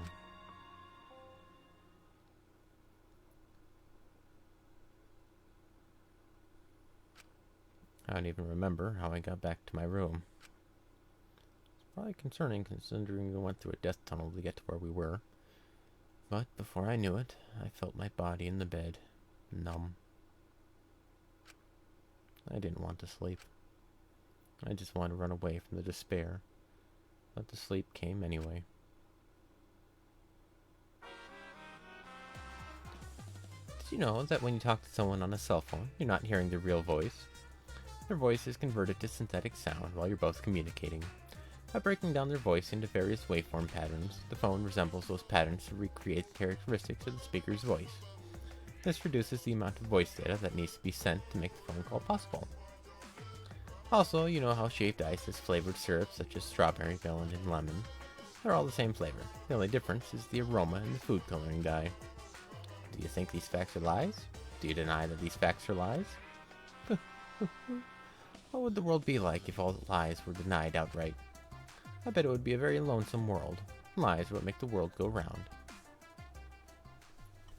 I don't even remember how I got back to my room. It's probably concerning considering we went through a death tunnel to get to where we were. But before I knew it, I felt my body in the bed, numb. I didn't want to sleep. I just wanted to run away from the despair. But the sleep came anyway. Did you know that when you talk to someone on a cell phone, you're not hearing their real voice? Their voice is converted to synthetic sound while you're both communicating. By breaking down their voice into various waveform patterns, the phone resembles those patterns to recreate the characteristics of the speaker's voice. This reduces the amount of voice data that needs to be sent to make the phone call possible. Also, you know how shaved ice has flavored syrups such as strawberry, melon, and lemon. They're all the same flavor. The only difference is the aroma and the food coloring dye. Do you think these facts are lies? Do you deny that these facts are lies? What would the world be like if all lies were denied outright? I bet it would be a very lonesome world. Lies are what make the world go round.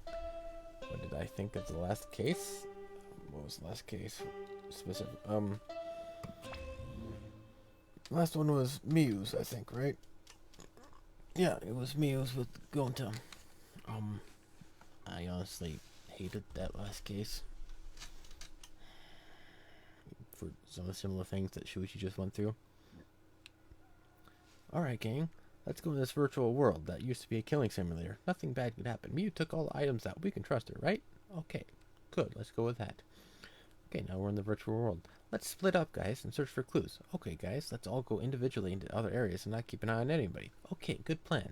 What did I think of the last case? What was the last case? Specific. Last one was Muse, I think, right? Yeah, it was Muse with Gonta. I honestly hated that last case. For some of the similar things that Shuichi just went through. Alright, gang. Let's go to this virtual world that used to be a killing simulator. Nothing bad could happen. Mew took all the items out. We can trust her, right? Okay. Good. Let's go with that. Okay, now we're in the virtual world. Let's split up, guys, and search for clues. Okay, guys, let's all go individually into other areas and not keep an eye on anybody. Okay, good plan.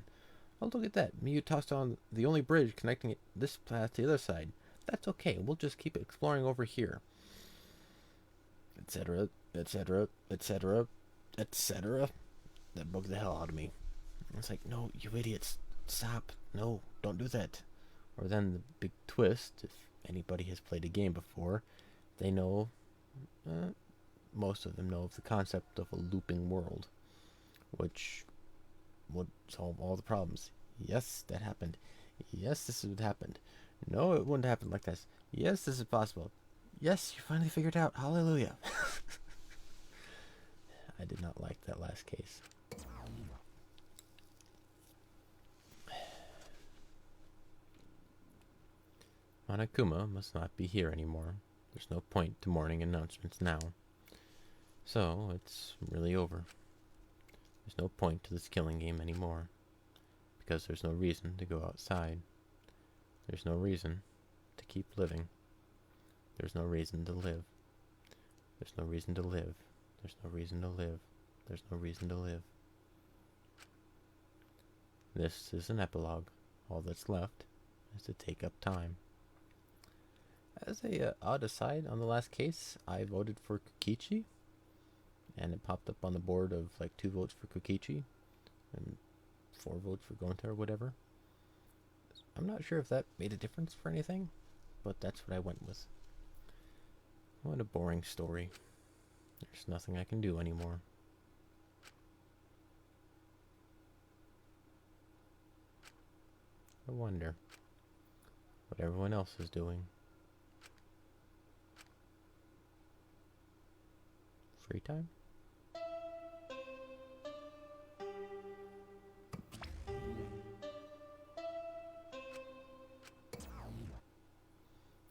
Oh, look at that. Mew tossed on the only bridge connecting this path to the other side. That's okay. We'll just keep exploring over here. Etc., etc., etc., etc. That bugged the hell out of me. It's like, no, you idiots. Stop. No, don't do that. Or then the big twist, if anybody has played a game before, they know, most of them know of the concept of a looping world, which would solve all the problems. Yes, that happened. Yes, this would happen. No, it wouldn't happen like this. Yes, this is possible. Yes, you finally figured it out. Hallelujah. I did not like that last case. Monokuma must not be here anymore. There's no point to morning announcements now. So, it's really over. There's no point to this killing game anymore. Because there's no reason to go outside. There's no reason to keep living. There's no reason to live. There's no reason to live. There's no reason to live. There's no reason to live. This is an epilogue. All that's left is to take up time. As a odd aside, on the last case, I voted for Kokichi, and it popped up on the board of like 2 votes for Kokichi and 4 votes for Gonta or whatever. I'm not sure if that made a difference for anything, but that's what I went with. What a boring story. There's nothing I can do anymore. I wonder what everyone else is doing. Free time?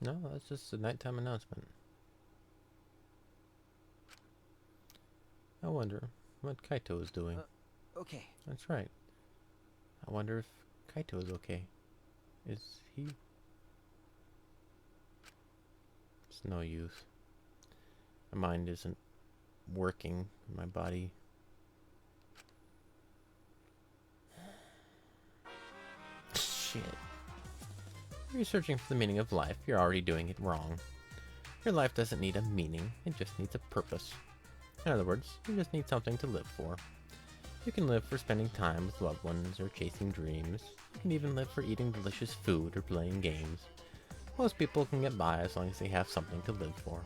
No, that's just a nighttime announcement. I wonder what Kaito is doing. Okay. That's right. I wonder if Kaito is okay. Is he? It's no use. My mind isn't working. My body. Shit. If you're searching for the meaning of life, you're already doing it wrong. Your life doesn't need a meaning, it just needs a purpose. In other words, you just need something to live for. You can live for spending time with loved ones or chasing dreams. You can even live for eating delicious food or playing games. Most people can get by as long as they have something to live for.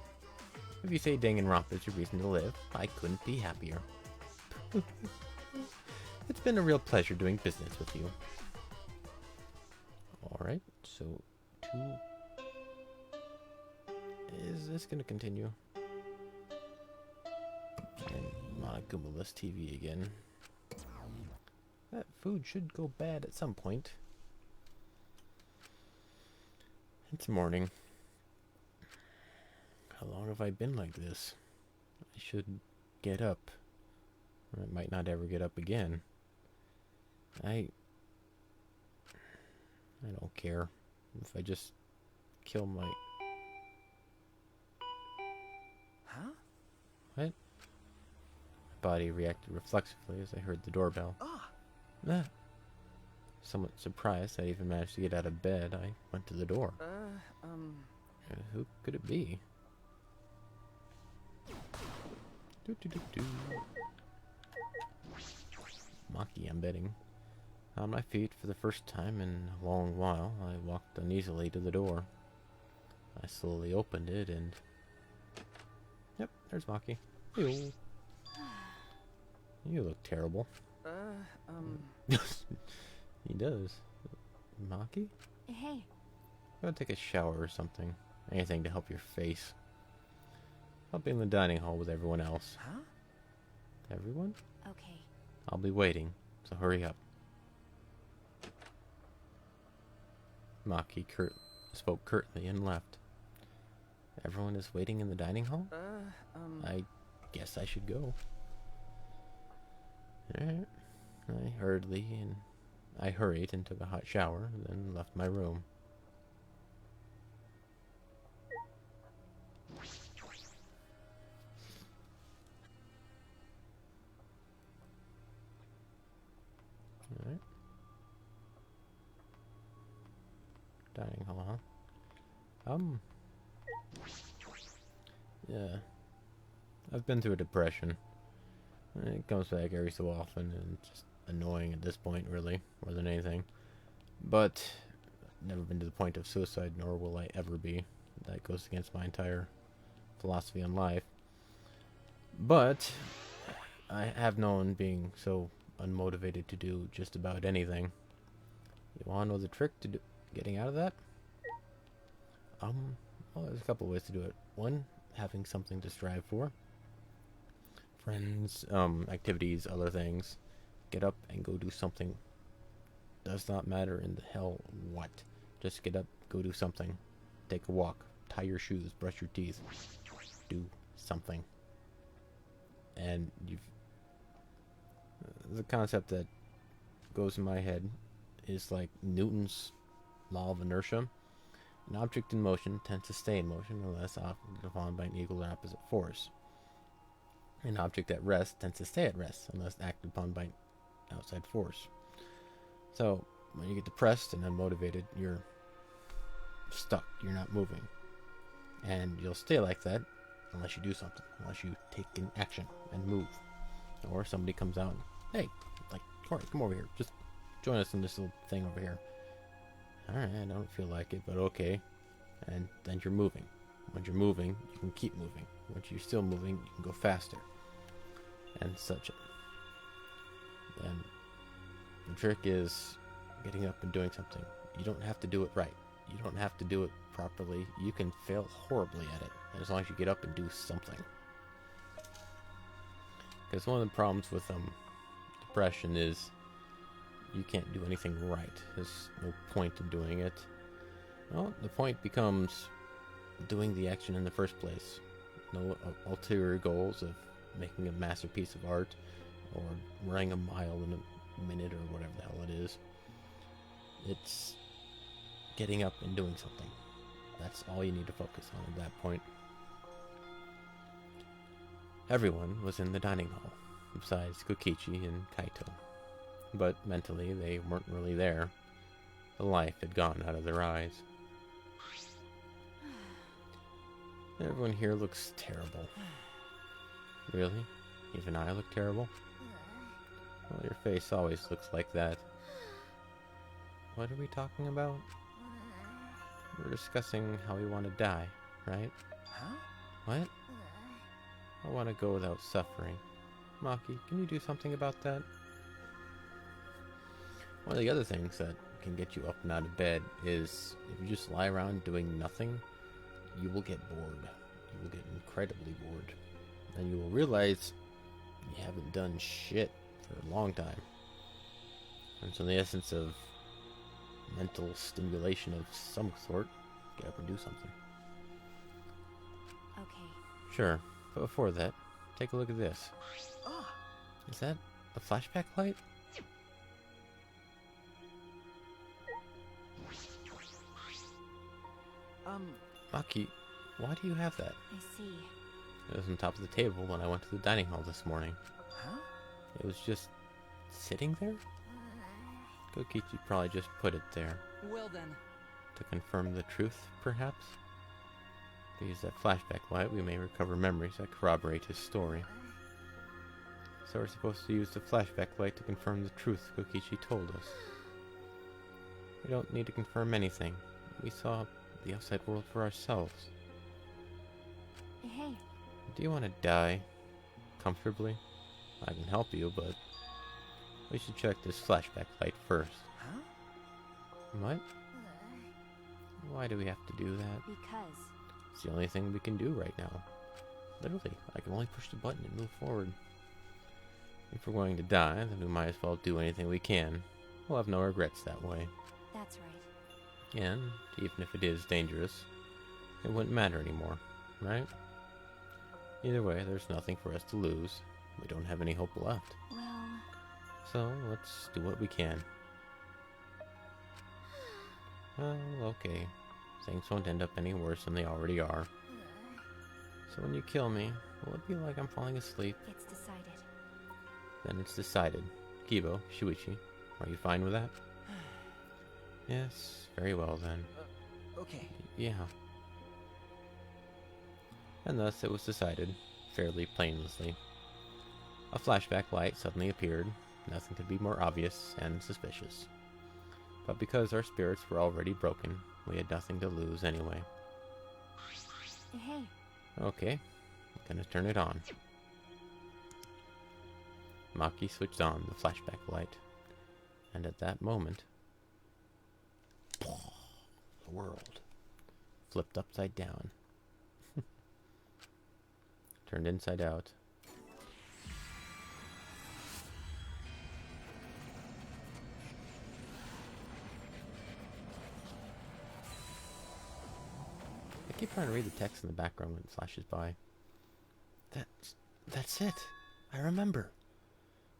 If you say Danganronpa is your reason to live, I couldn't be happier. It's been a real pleasure doing business with you. Alright, so 2... Is this gonna continue? And Monokuma-less TV again. That food should go bad at some point. It's morning. How long have I been like this? I should get up. Or I might not ever get up again. I don't care if I just kill my... Huh? What? My body reacted reflexively as I heard the doorbell. Ah! Ah. Somewhat surprised I even managed to get out of bed, I went to the door. Who could it be? Do. Maki, I'm betting. On my feet for the first time in a long while, I walked uneasily to the door. I slowly opened it and... Yep, there's Maki. Ew. You look terrible. He does. Maki? Hey. Go take a shower or something. Anything to help your face. I'll be in the dining hall with everyone else. Huh? Everyone? Okay. I'll be waiting, so hurry up. Maki spoke curtly and left. Everyone is waiting in the dining hall? I guess I should go. Alright. I hurried and took a hot shower, then left my room. Alright. Dining hall, huh? Yeah. I've been through a depression. It comes back every so often, and it's just annoying at this point, really, more than anything. But never been to the point of suicide, nor will I ever be. That goes against my entire philosophy on life. But I have known being so unmotivated to do just about anything. You want to know the trick to getting out of that? Well, there's a couple ways to do it. One, having something to strive for. Friends, activities, other things. Get up and go do something. Does not matter in the hell what. Just get up, go do something. Take a walk, tie your shoes, brush your teeth. Do something. And the concept that goes in my head is like Newton's Law of Inertia. An object in motion tends to stay in motion unless acted upon by an equal or opposite force. An object at rest tends to stay at rest unless acted upon by an outside force. So, when you get depressed and unmotivated, you're stuck. You're not moving. And you'll stay like that unless you do something, unless you take an action and move. Or somebody comes out and, hey, like, Corey, come over here. Just join us in this little thing over here. Alright, I don't feel like it, but okay. And then you're moving. When you're moving, you can keep moving. Once you're still moving, you can go faster. And such. And the trick is getting up and doing something. You don't have to do it right. You don't have to do it properly. You can fail horribly at it, as long as you get up and do something. Because one of the problems with depression is you can't do anything right. There's no point in doing it. Well, the point becomes doing the action in the first place. No ulterior goals of making a masterpiece of art or running a mile in a minute or whatever the hell it is. It's getting up and doing something. That's all you need to focus on at that point. Everyone was in the dining hall, besides Kokichi and Kaito. But mentally, they weren't really there. The life had gone out of their eyes. Everyone here looks terrible. Really? Even I look terrible? Well, your face always looks like that. What are we talking about? We're discussing how we want to die, right? Huh? What? I want to go without suffering. Maki, can you do something about that? One of the other things that can get you up and out of bed is if you just lie around doing nothing, you will get bored. You will get incredibly bored. And you will realize you haven't done shit for a long time. And so in the essence of mental stimulation of some sort, get up and do something. Okay. Sure, but before that, take a look at this. Oh, Is that a flashback light? Maki, why do you have that? I see. It was on top of the table when I went to the dining hall this morning. huh? It was just sitting there? Kokichi probably just put it there. Well then. To confirm the truth, perhaps? To use that flashback light, we may recover memories that corroborate his story. So we're supposed to use the flashback light to confirm the truth Kokichi told us. We don't need to confirm anything. We saw the outside world for ourselves. Hey, Do you want to die comfortably? I can help you, but we should check this flashback light first. Huh? What? Why do we have to do that? because. It's the only thing we can do right now. Literally, I can only push the button and move forward. If we're going to die, then we might as well do anything we can. We'll have no regrets that way. That's right. And, even if it is dangerous, it wouldn't matter anymore, right? Either way, there's nothing for us to lose. We don't have any hope left. Well, So, let's do what we can. Well, okay. Things won't end up any worse than they already are. So when you kill me, will it be like I'm falling asleep? it's decided. Then it's decided. Kibo, Shuichi, are you fine with that? Yes, very well then. Okay. Yeah. And thus it was decided, fairly painlessly. A flashback light suddenly appeared. Nothing could be more obvious and suspicious. But because our spirits were already broken, we had nothing to lose anyway. Hey, Okay, I'm gonna turn it on. Maki switched on the flashback light, and at that moment, the world flipped upside down. Turned inside out. I keep trying to read the text in the background when it flashes by. That's it. I remember.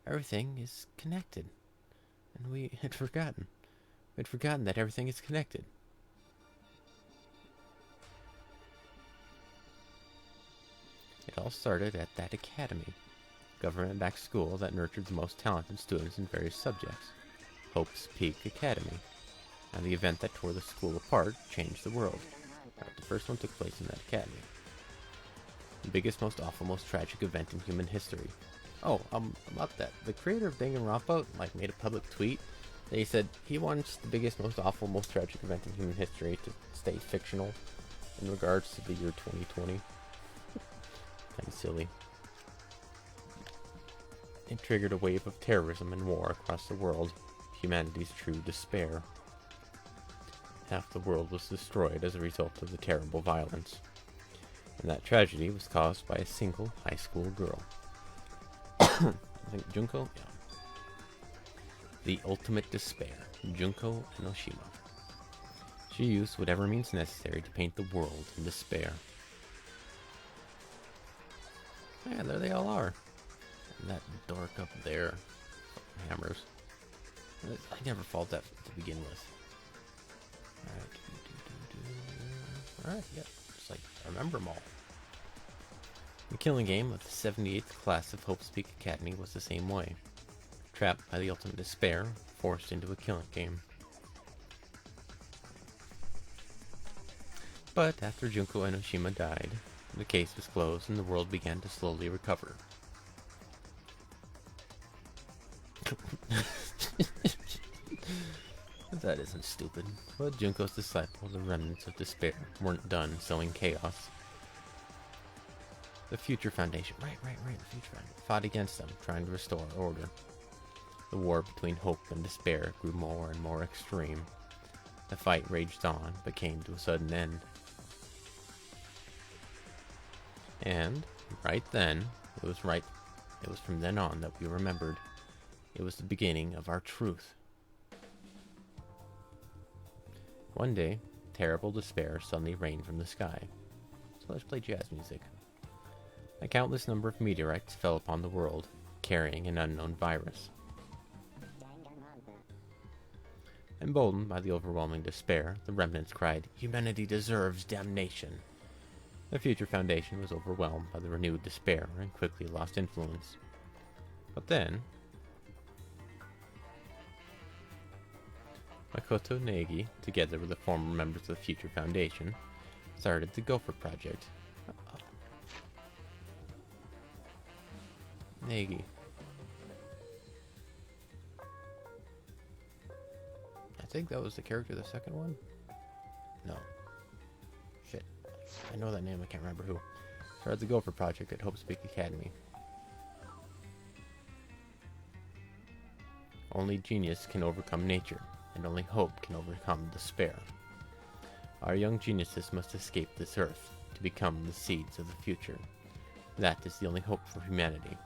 Everything is connected. And we had forgotten. We had forgotten that everything is connected. It all started at that academy, government-backed school that nurtured the most talented students in various subjects, Hope's Peak Academy, and the event that tore the school apart changed the world. Alright, the first one took place in that academy. The biggest, most awful, most tragic event in human history. Oh, about that. The creator of Danganronpa, like, made a public tweet. He said he wants the biggest, most awful, most tragic event in human history to stay fictional in regards to the year 2020. Kind of silly. It triggered a wave of terrorism and war across the world. Humanity's true despair. Half the world was destroyed as a result of the terrible violence. And that tragedy was caused by a single high school girl. I think Junko? Yeah. The ultimate despair, Junko Enoshima. She used whatever means necessary to paint the world in despair. Yeah, there they all are. And that dork up there. Hammers. I never fault that to begin with. Alright, yep. Just like, I remember them all. The killing game of the 78th class of Hope's Peak Academy was the same way. Trapped by the ultimate despair, forced into a killing game. But after Junko Enoshima died, the case was closed and the world began to slowly recover. That isn't stupid. But Junko's disciples, the remnants of despair, weren't done sowing chaos. The Future Foundation, right, the Future Foundation, fought against them, trying to restore order. The war between hope and despair grew more and more extreme. The fight raged on, but came to a sudden end. And, right then, it was from then on that we remembered. It was the beginning of our truth. One day, terrible despair suddenly rained from the sky. So let's play jazz music. A countless number of meteorites fell upon the world, carrying an unknown virus. Emboldened by the overwhelming despair, the remnants cried, "Humanity deserves damnation." The Future Foundation was overwhelmed by the renewed despair and quickly lost influence. But then, Makoto Negi, together with the former members of the Future Foundation, started the Gopher Project. Negi. I think that was the character of the second one? No. Shit. I know that name, I can't remember who. Started the Gopher Project at Hope's Peak Academy. Only genius can overcome nature, and only hope can overcome despair. Our young geniuses must escape this earth to become the seeds of the future. That is the only hope for humanity.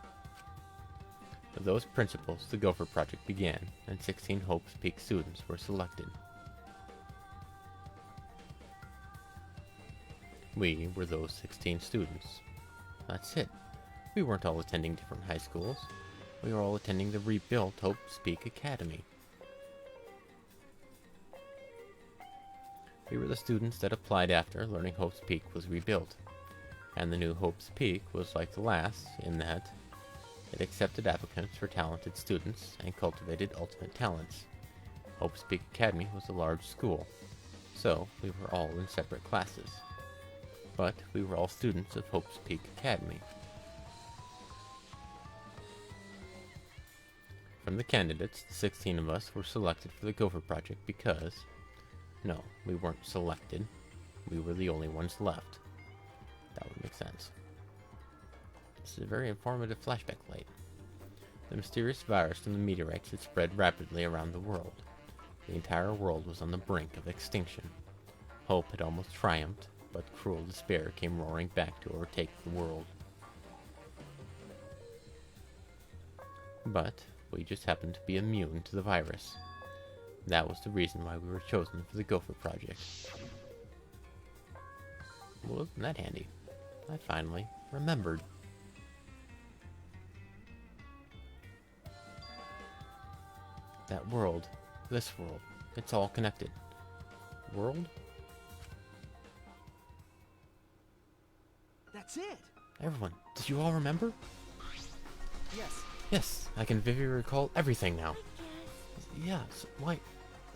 With those principles, the Gopher Project began, and 16 Hope's Peak students were selected. We were those 16 students. That's it. We weren't all attending different high schools. We were all attending the rebuilt Hope's Peak Academy. We were the students that applied after learning Hope's Peak was rebuilt. And the new Hope's Peak was like the last in that it accepted applicants for talented students and cultivated ultimate talents. Hope's Peak Academy was a large school, so we were all in separate classes. But we were all students of Hope's Peak Academy. From the candidates, the 16 of us were selected for the Gopher Project because... No, we weren't selected. We were the only ones left. That would make sense. This is a very informative flashback light. The mysterious virus from the meteorites had spread rapidly around the world. The entire world was on the brink of extinction. Hope had almost triumphed, but cruel despair came roaring back to overtake the world. But we just happened to be immune to the virus. That was the reason why we were chosen for the Gopher Project. Well, isn't that handy? I finally remembered. That world, this world, it's all connected. World? That's it! Everyone, did you all remember? Yes. Yes, I can vividly recall everything now. Yeah, so why?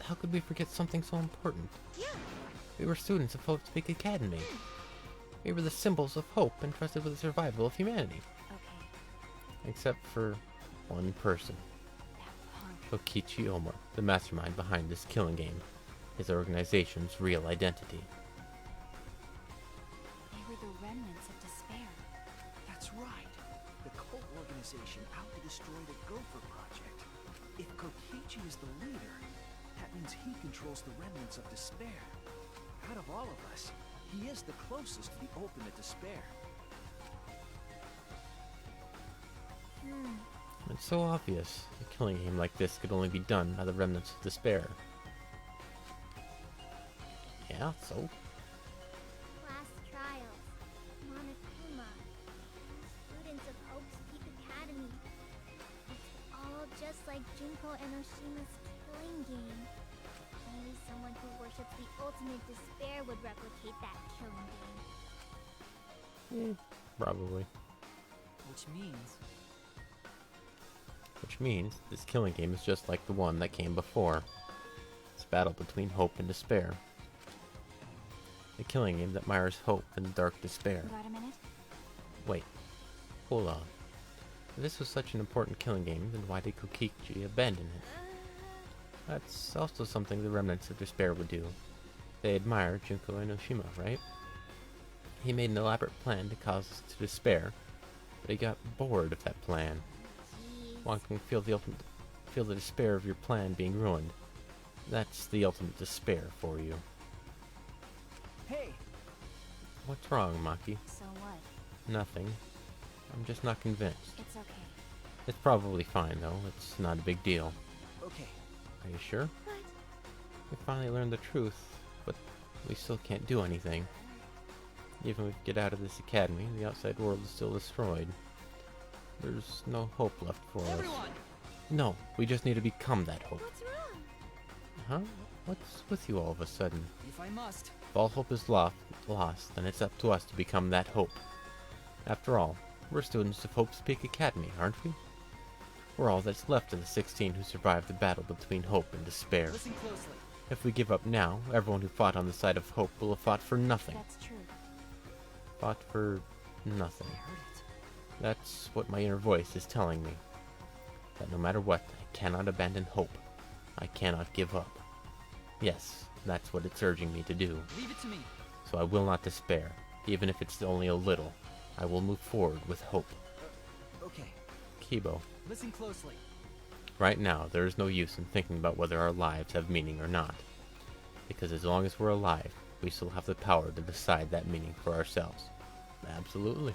How could we forget something so important? Yeah. We were students of Hope's Peak Academy. We were the symbols of hope entrusted with the survival of humanity. Okay. Except for one person. That punk. Kokichi Omar, the mastermind behind this killing game. His organization's real identity. They were the remnants of despair. That's right. The cult organization out to destroy the Gopher Project. If Kokichi is the leader, that means he controls the remnants of despair. Out of all of us, he is the closest to the ultimate despair. It's so obvious. A killing game like this could only be done by the remnants of despair. Yeah, so? Last trials. Monokuma. Students of Hope's Peak Academy. It's all just like Junko Enoshima's killing game. Only someone who worships the ultimate despair would replicate that killing game. Probably. Which Which means means this killing game is just like the one that came before. It's a battle between hope and despair. A killing game that mires hope and dark despair. You got a minute? Wait. Hold on. If this was such an important killing game, then why did Kokichi abandon it? That's also something the remnants of despair would do. They admire Junko Enoshima, right? He made an elaborate plan to cause us to despair, but he got bored of that plan. Jeez. One can feel the despair of your plan being ruined. That's the ultimate despair for you. hey, What's wrong, Maki? So what? Nothing. I'm just not convinced. It's okay. It's probably fine, though. It's not a big deal. okay. Are you sure? What? We finally learned the truth, but we still can't do anything. Even if we get out of this academy, the outside world is still destroyed. There's no hope left for us. Everyone, No, we just need to become that hope. What's wrong? Huh? What's with you all of a sudden? if I must. If all hope is lost, then it's up to us to become that hope. After all, we're students of Hope's Peak Academy, aren't we? We're all that's left of the 16 who survived the battle between hope and despair. Listen closely. If we give up now, everyone who fought on the side of hope will have fought for nothing. That's true. Fought for nothing. I heard it. That's what my inner voice is telling me. That no matter what, I cannot abandon hope. I cannot give up. Yes, that's what it's urging me to do. Leave it to me. So I will not despair, even if it's only a little. I will move forward with hope. Okay. Kibo, Listen closely. right now there is no use in thinking about whether our lives have meaning or not. Because as long as we're alive, we still have the power to decide that meaning for ourselves. Absolutely.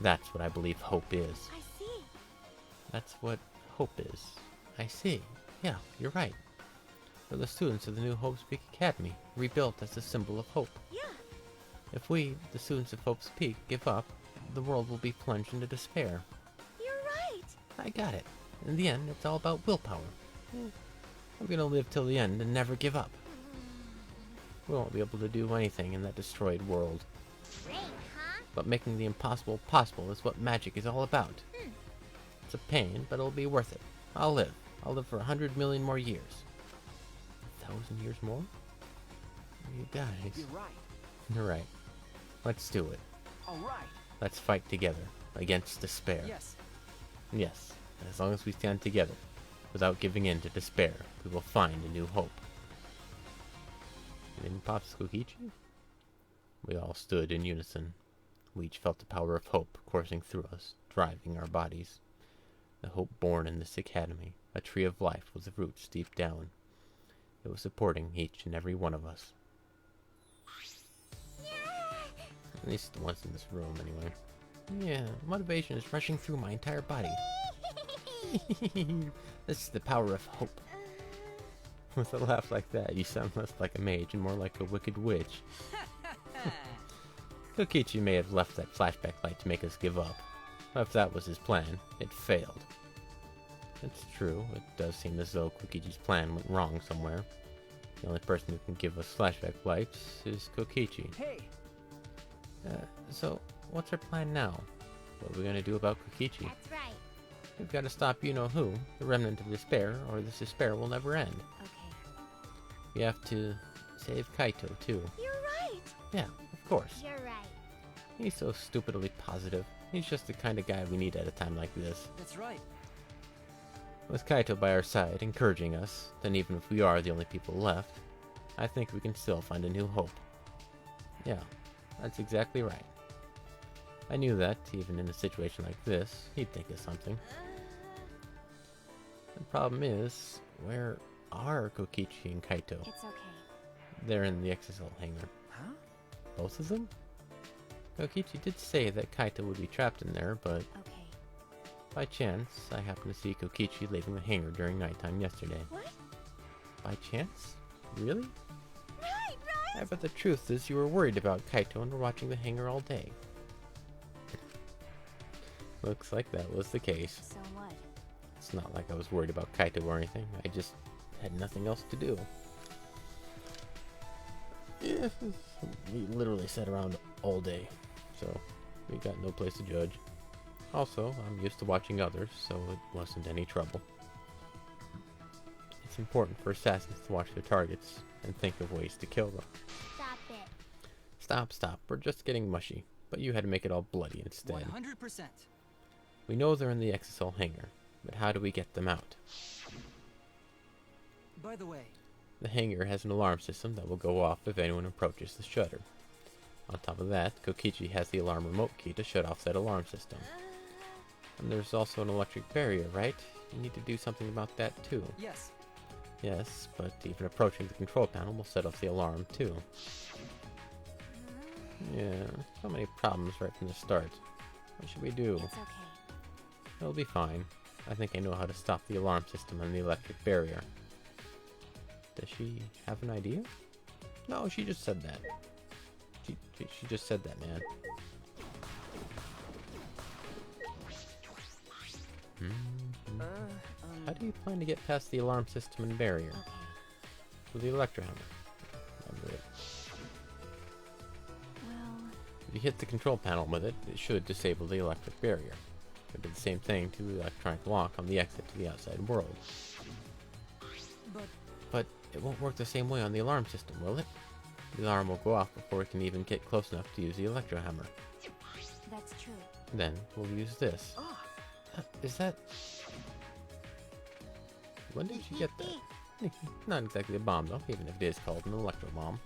That's what I believe hope is. I see. That's what hope is. I see. Yeah, you're right. We're the students of the new Hope's Peak Academy, rebuilt as a symbol of hope. Yeah. If we, the students of Hope's Peak, give up, the world will be plunged into despair. You're right. I got it. In the end, it's all about willpower. I'm gonna live till the end and never give up. We won't be able to do anything in that destroyed world. Great, huh? But making the impossible possible is what magic is all about. It's a pain, but it'll be worth it. I'll live. I'll live for 100 million more years. 1,000 years more? You guys. You're right. You're right. Let's do it. All right. Let's fight together against despair. Yes. Yes. And as long as we stand together, without giving in to despair, we will find a new hope. And in pops Kokichi? We all stood in unison. We each felt the power of hope coursing through us, driving our bodies. The hope born in this academy, a tree of life with roots deep down. It was supporting each and every one of us. At least the ones in this room, anyway. Yeah, motivation is rushing through my entire body. This is the power of hope. With a laugh like that, you sound less like a mage and more like a wicked witch. Kokichi may have left that flashback light to make us give up. If that was his plan, it failed. It's true, it does seem as though Kokichi's plan went wrong somewhere. The only person who can give us flashback lights is Kokichi. Hey, So, what's our plan now? What are we gonna do about Kokichi? That's right. We've got to stop you-know-who, the remnant of despair, or this despair will never end. Okay. We have to save Kaito, too. You're right. Yeah, of course. You're right. He's so stupidly positive. He's just the kind of guy we need at a time like this. That's right. With Kaito by our side, encouraging us, then even if we are the only people left, I think we can still find a new hope. Yeah, that's exactly right. I knew that, even in a situation like this, he'd think of something. The problem is, where are Kokichi and Kaito? It's okay. They're in the XSL hangar. Huh? Both of them? Kokichi did say that Kaito would be trapped in there, but Okay. by chance, I happened to see Kokichi leaving the hangar during nighttime yesterday. What? By chance? Really? Right. Yeah, but the truth is you were worried about Kaito and were watching the hangar all day. Looks like that was the case. So what? It's not like I was worried about Kaito or anything. I just had nothing else to do. Yeah, we literally sat around all day, so we got no place to judge. Also, I'm used to watching others, so it wasn't any trouble. It's important for assassins to watch their targets and think of ways to kill them. Stop it. Stop. We're just getting mushy, but you had to make it all bloody instead. 100%. We know they're in the XSL hangar, but how do we get them out? By the way, The hangar has an alarm system that will go off if anyone approaches the shutter. On top of that, Kokichi has the alarm remote key to shut off that alarm system. And there's also an electric barrier, right? You need to do something about that too. yes. Yes, but even approaching the control panel will set off the alarm too. Yeah, so many problems right from the start. What should we do? It's okay. It'll be fine. I think I know how to stop the alarm system and the electric barrier. Does she have an idea? No, she just said that. She just said that, man. How do you plan to get past the alarm system and barrier? Okay. With the Electro Hammer. Remember it. Well, If you hit the control panel with it, it should disable the electric barrier. It did the same thing to the electronic lock on the exit to the outside world. But it won't work the same way on the alarm system, will it? The alarm will go off before it can even get close enough to use the Electro Hammer. that's true. Then we'll use this. Is that... When did you get that? Not exactly a bomb though, even if it is called an Electro Bomb.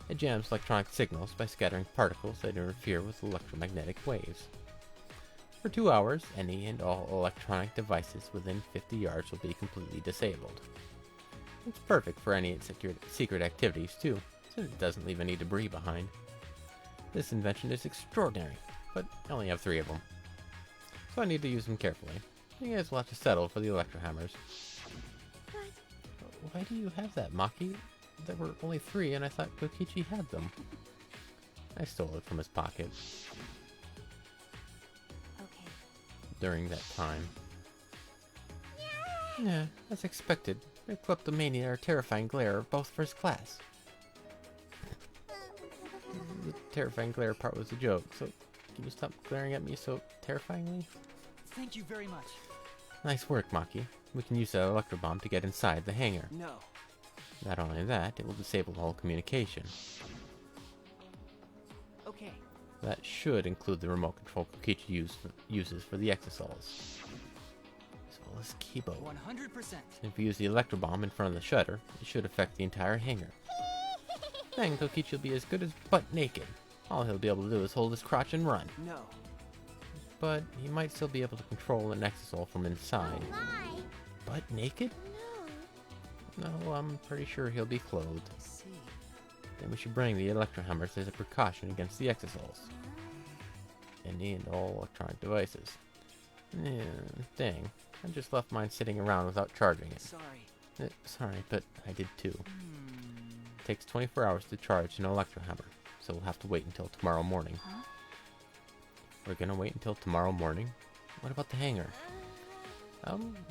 It jams electronic signals by scattering particles that interfere with electromagnetic waves. For 2 hours, any and all electronic devices within 50 yards will be completely disabled. It's perfect for any secret activities too, since it doesn't leave any debris behind. This invention is extraordinary, but I only have 3 of them. So I need to use them carefully. You guys will have to settle for the Electro Hammers. Why do you have that, Maki? There were only 3 and I thought Kokichi had them. I stole it from his pocket Okay. during that time. Yeah, as expected. Their kleptomania or terrifying glare are both first class. The terrifying glare part was a joke, so can you stop glaring at me so terrifyingly? Thank you very much. Nice work, Maki. We can use that Electro Bomb to get inside the hangar. No. Not only that, it will disable all communication. Okay. That should include the remote control Kokichi uses for the exosols. As well as Kibo. 100%. If you use the Electro Bomb in front of the shutter, it should affect the entire hangar. Then Kokichi will be as good as butt naked. All he'll be able to do is hold his crotch and run. No. But he might still be able to control an exosol from inside. Why? Butt naked? No, I'm pretty sure he'll be clothed. See. Then we should bring the Electro Hammers as a precaution against the exosols. Any and all electronic devices. Yeah, dang. I just left mine sitting around without charging it. Sorry. Sorry, but I did too. It takes 24 hours to charge an Electro Hammer, so we'll have to wait until tomorrow morning. Huh? We're gonna wait until tomorrow morning? What about the hangar?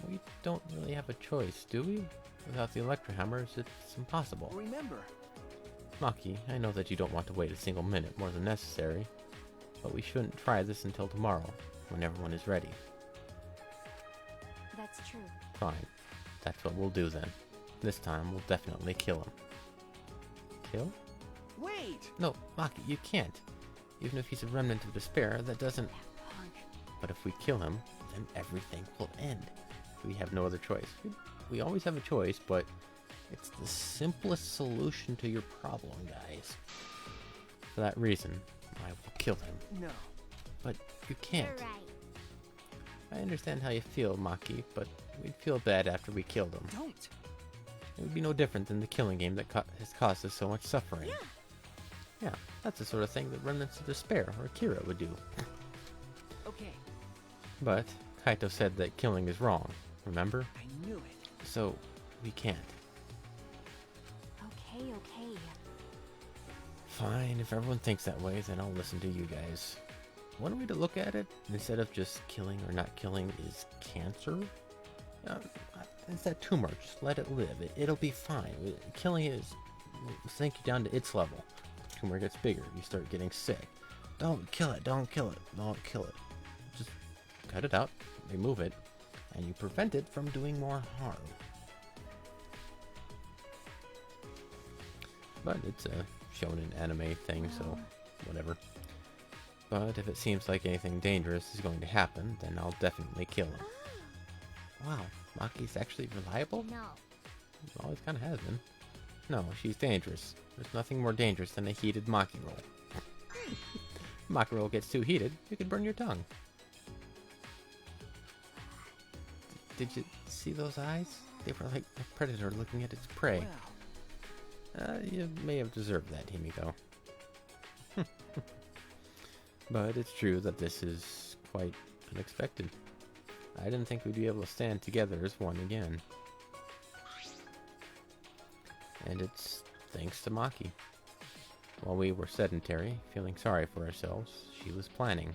We don't really have a choice, do we? Without the Electro Hammers, it's impossible. Remember, Maki, I know that you don't want to wait a single minute more than necessary, but we shouldn't try this until tomorrow, when everyone is ready. That's true. Fine. That's what we'll do then. This time, we'll definitely kill him. kill? Wait! No, Maki, you can't. Even if he's a remnant of despair, that doesn't... But if we kill him, then everything will end. We have no other choice. We always have a choice, but it's the simplest solution to your problem, guys. For that reason, I will kill him. No. But you can't. You're right. I understand how you feel, Maki, but we'd feel bad after we killed him. Don't. It would be no different than the killing game that has caused us so much suffering. Yeah, that's the sort of thing that Remnants of Despair or Kira would do. Okay, But Kaito said that killing is wrong, remember? I knew it. So, we can't. Okay, okay. Fine, if everyone thinks that way, then I'll listen to you guys. One way to look at it, instead of just killing or not killing, is cancer. It's that tumor, just let it live. It'll be fine. Killing it is sink you down to its level. Tumor gets bigger, you start getting sick. Don't kill it, don't kill it, don't kill it. Just cut it out, remove it, and you prevent it from doing more harm. But it's a shonen anime thing, so whatever. But if it seems like anything dangerous is going to happen, then I'll definitely kill him. Wow, Maki's actually reliable? No. Always kind of has been. No, she's dangerous. There's nothing more dangerous than a heated Maki roll. Maki roll gets too heated, you could burn your tongue. Did you see those eyes? They were like a predator looking at its prey. Wow. You may have deserved that, Himiko. But it's true that this is quite unexpected. I didn't think we'd be able to stand together as one again. And it's thanks to Maki. While we were sedentary, feeling sorry for ourselves, she was planning.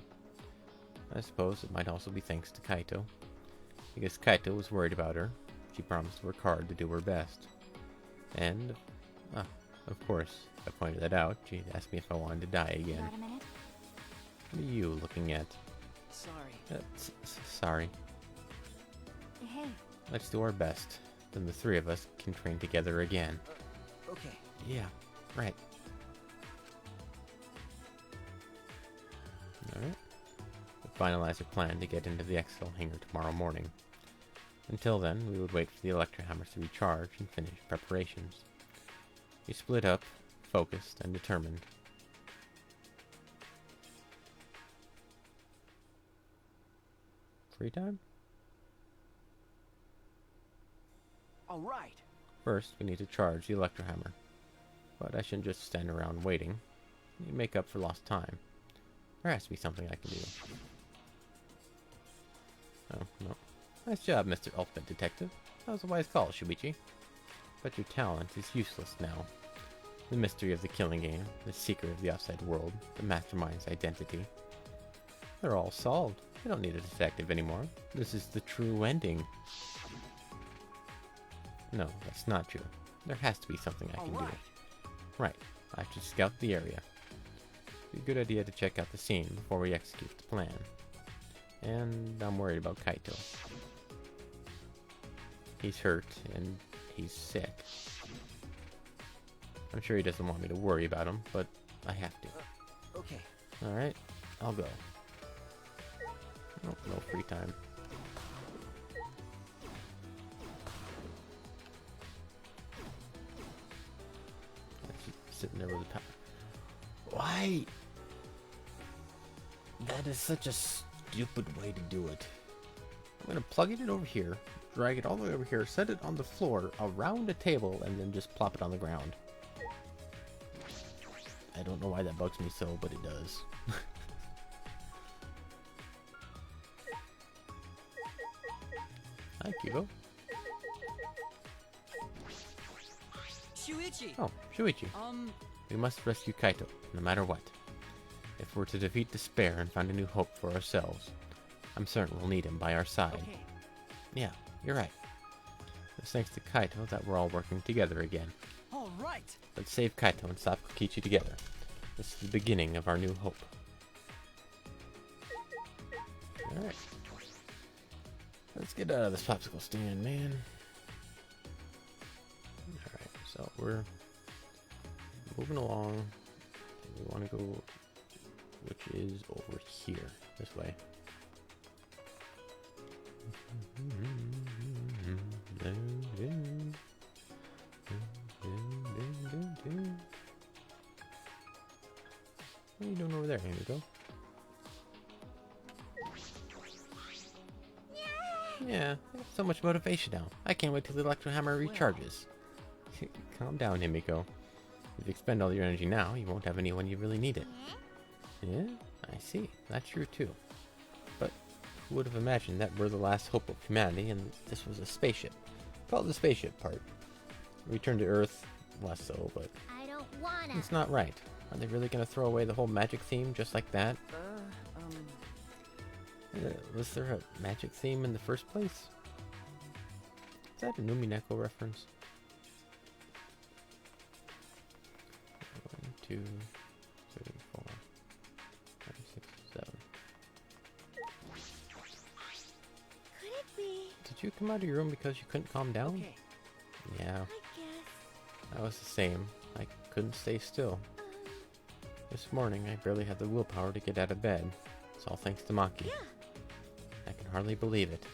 I suppose it might also be thanks to Kaito. Because Kaito was worried about her, she promised to work hard to do her best. And, of course, I pointed that out. She asked me if I wanted to die again. Got a minute? What are you looking at? Sorry. Sorry. Hey, Let's do our best. Then the three of us can train together again. Okay. Yeah, right. Alright. We finalize our plan to get into the Excel hangar tomorrow morning. Until then, we would wait for the Electro Hammers to recharge and finish preparations. We split up, focused and determined. Free time? All right. First, we need to charge the Electro Hammer. But I shouldn't just stand around waiting. You make up for lost time. There has to be something I can do. Oh, no. Nice job, Mr. Ultimate Detective. That was a wise call, Shuichi. But your talent is useless now. The mystery of the killing game, the secret of the outside world, the mastermind's identity. They're all solved. You don't need a detective anymore. This is the true ending. No, that's not true. There has to be something I can do. Right. I should scout the area. Be a good idea to check out the scene before we execute the plan. And I'm worried about Kaito. He's hurt and he's sick. I'm sure he doesn't want me to worry about him, but I have to. Okay. Alright, I'll go. Oh, no free time. She's sitting there with a power. Why? That is such a stupid way to do it. I'm gonna plug it in over here, drag it all the way over here, set it on the floor around a table, and then just plop it on the ground. I don't know why that bugs me so, but it does. Hi, Kibo. Shuichi! Oh, Shuichi. We must rescue Kaito, no matter what. If we're to defeat despair and find a new hope for ourselves, I'm certain we'll need him by our side. Okay. Yeah, you're right. It's thanks to Kaito that we're all working together again. All right! Let's save Kaito and stop Kokichi together. This is the beginning of our new hope. Alright. Let's get out of this popsicle stand, man. Alright, so we're moving along. We want to go, which is over here, this way. What are you doing over there? Here you go. Yeah, I have so much motivation now. I can't wait till the Electro Hammer recharges. Calm down, Himiko. If you expend all your energy now, you won't have any when you really need it. Yeah, I see. That's true too. But who would have imagined that we're the last hope of humanity and this was a spaceship? Call it the spaceship part. Return to Earth, less so, but I don't wanna. it's not right. Are they really going to throw away the whole magic theme just like that? Was there a magic theme in the first place? Is that a Numineko reference? 1, 2, 3, 4, 5, 6, 7. Could it be? Did you come out of your room because you couldn't calm down? Okay. Yeah, I guess. I was the same. I couldn't stay still. This morning, I barely had the willpower to get out of bed. It's all thanks to Maki. Yeah. I can hardly believe it.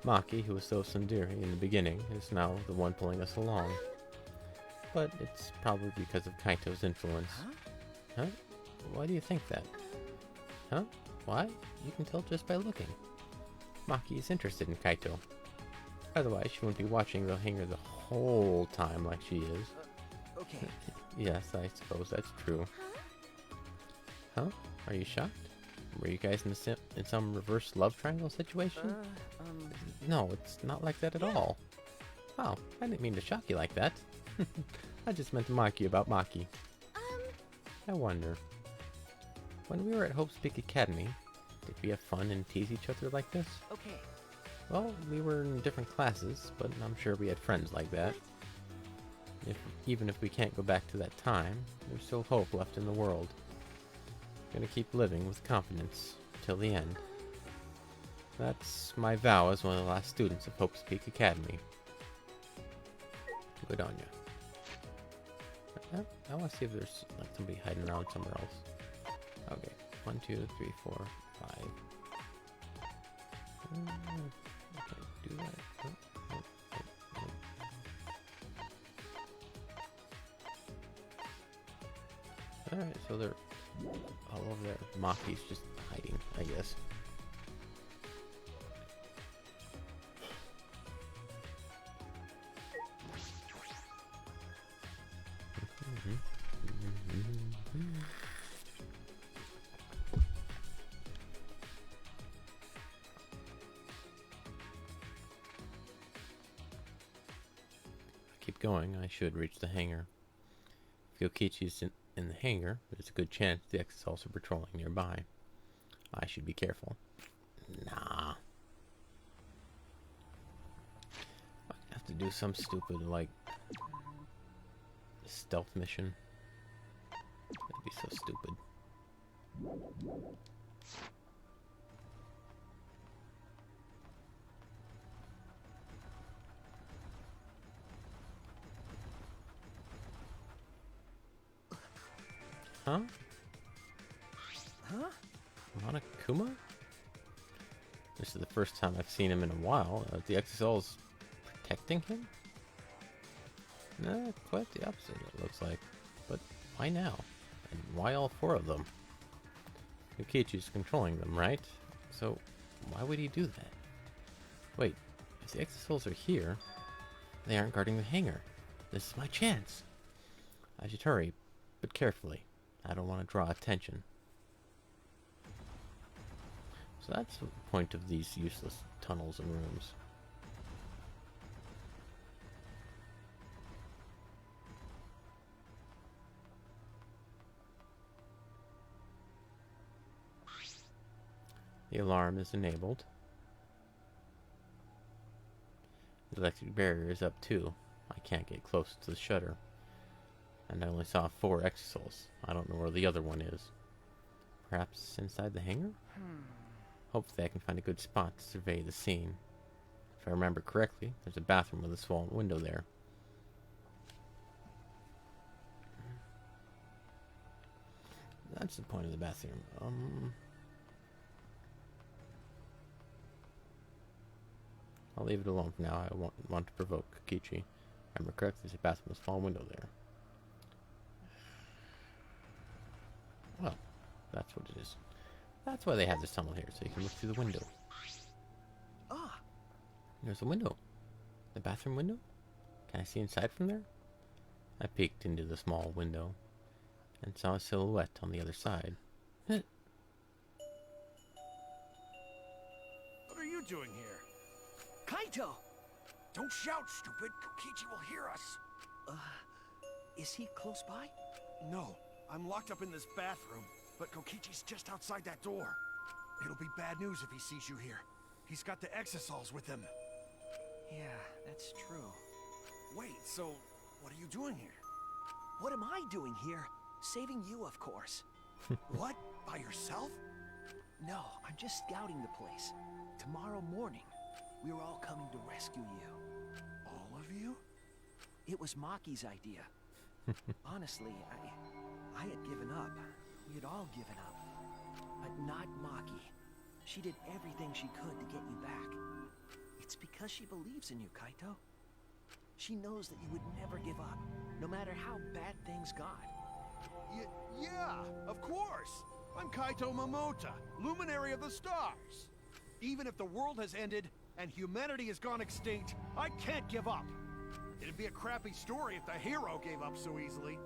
Maki, who was so tsundere in the beginning, is now the one pulling us along. But it's probably because of Kaito's influence. Huh? Why do you think that? Huh? Why? You can tell just by looking. Maki is interested in Kaito. Otherwise, she wouldn't be watching the hangar the whole time like she is. Okay. Yes, I suppose that's true. Huh? Are you shocked? Were you guys in some reverse love triangle situation? No, it's not like that at all. Wow, I didn't mean to shock you like that. I just meant to mock you about Maki. I wonder. When we were at Hope's Peak Academy, did we have fun and tease each other like this? Okay. Well, we were in different classes, but I'm sure we had friends like that. Even if we can't go back to that time, there's still hope left in the world. Gonna keep living with confidence till the end. That's my vow as one of the last students of Hope's Peak Academy. Good on ya. I want to see if there's like somebody hiding around somewhere else. Okay, 1, 2, 3, 4, 5. Okay, do that. Alright, so they're all over there. Maki's just hiding, I guess. Keep going, I should reach the hangar. If Yokichi's in the hangar, there's a good chance the Exisals are patrolling nearby. I should be careful. Nah. I have to do some stupid, like, stealth mission. That'd be so stupid. Huh? Huh? Monokuma? This is the first time I've seen him in a while. Are the Exisals protecting him? No, quite the opposite, it looks like. But why now? And why all 4 of them? Yukichi's controlling them, right? So why would he do that? Wait, if the Exisals are here, they aren't guarding the hangar. This is my chance. I should hurry, but carefully. I don't want to draw attention. So that's the point of these useless tunnels and rooms. The alarm is enabled. The electric barrier is up too. I can't get close to the shutter. And I only saw 4 Exisals. I don't know where the other one is. Perhaps inside the hangar? Hopefully I can find a good spot to survey the scene. If I remember correctly, there's a bathroom with a swollen window there. What's the point of the bathroom? I'll leave it alone for now. I won't want to provoke Kokichi. Remember correctly, there's a bathroom with a small window there. Well, that's what it is. That's why they have this tunnel here, so you can look through the window. Ah, There's a window. The bathroom window? Can I see inside from there? I peeked into the small window and saw a silhouette on the other side. What are you doing here? Kaito! Don't shout, stupid. Kokichi will hear us. Is he close by? No, I'm locked up in this bathroom, but Kokichi's just outside that door. It'll be bad news if he sees you here. He's got the exosols with him. Yeah, that's true. Wait, so what are you doing here? What am I doing here? Saving you, of course. What? By yourself? No, I'm just scouting the place. Tomorrow morning, we're all coming to rescue you. All of you? It was Maki's idea. Honestly, I had given up. We had all given up. But not Maki. She did everything she could to get you back. It's because she believes in you, Kaito. She knows that you would never give up, no matter how bad things got. Yeah, of course. I'm Kaito Momota, luminary of the stars. Even if the world has ended and humanity has gone extinct, I can't give up. It'd be a crappy story if the hero gave up so easily.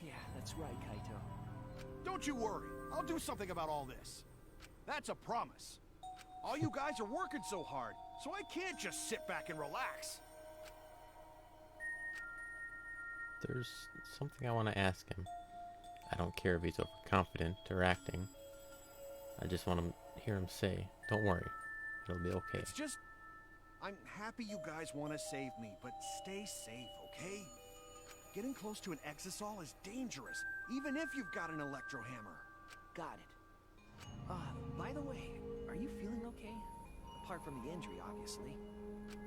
Yeah, that's right, Kaito. Don't you worry. I'll do something about all this. That's a promise. All you guys are working so hard, so I can't just sit back and relax. There's something I want to ask him. I don't care if he's overconfident or acting. I just want to hear him say, "Don't worry, it'll be okay." It's just... I'm happy you guys want to save me, but stay safe, okay? Getting close to an exosol is dangerous, even if you've got an Electro Hammer. Got it. By the way, are you feeling okay? Apart from the injury, obviously.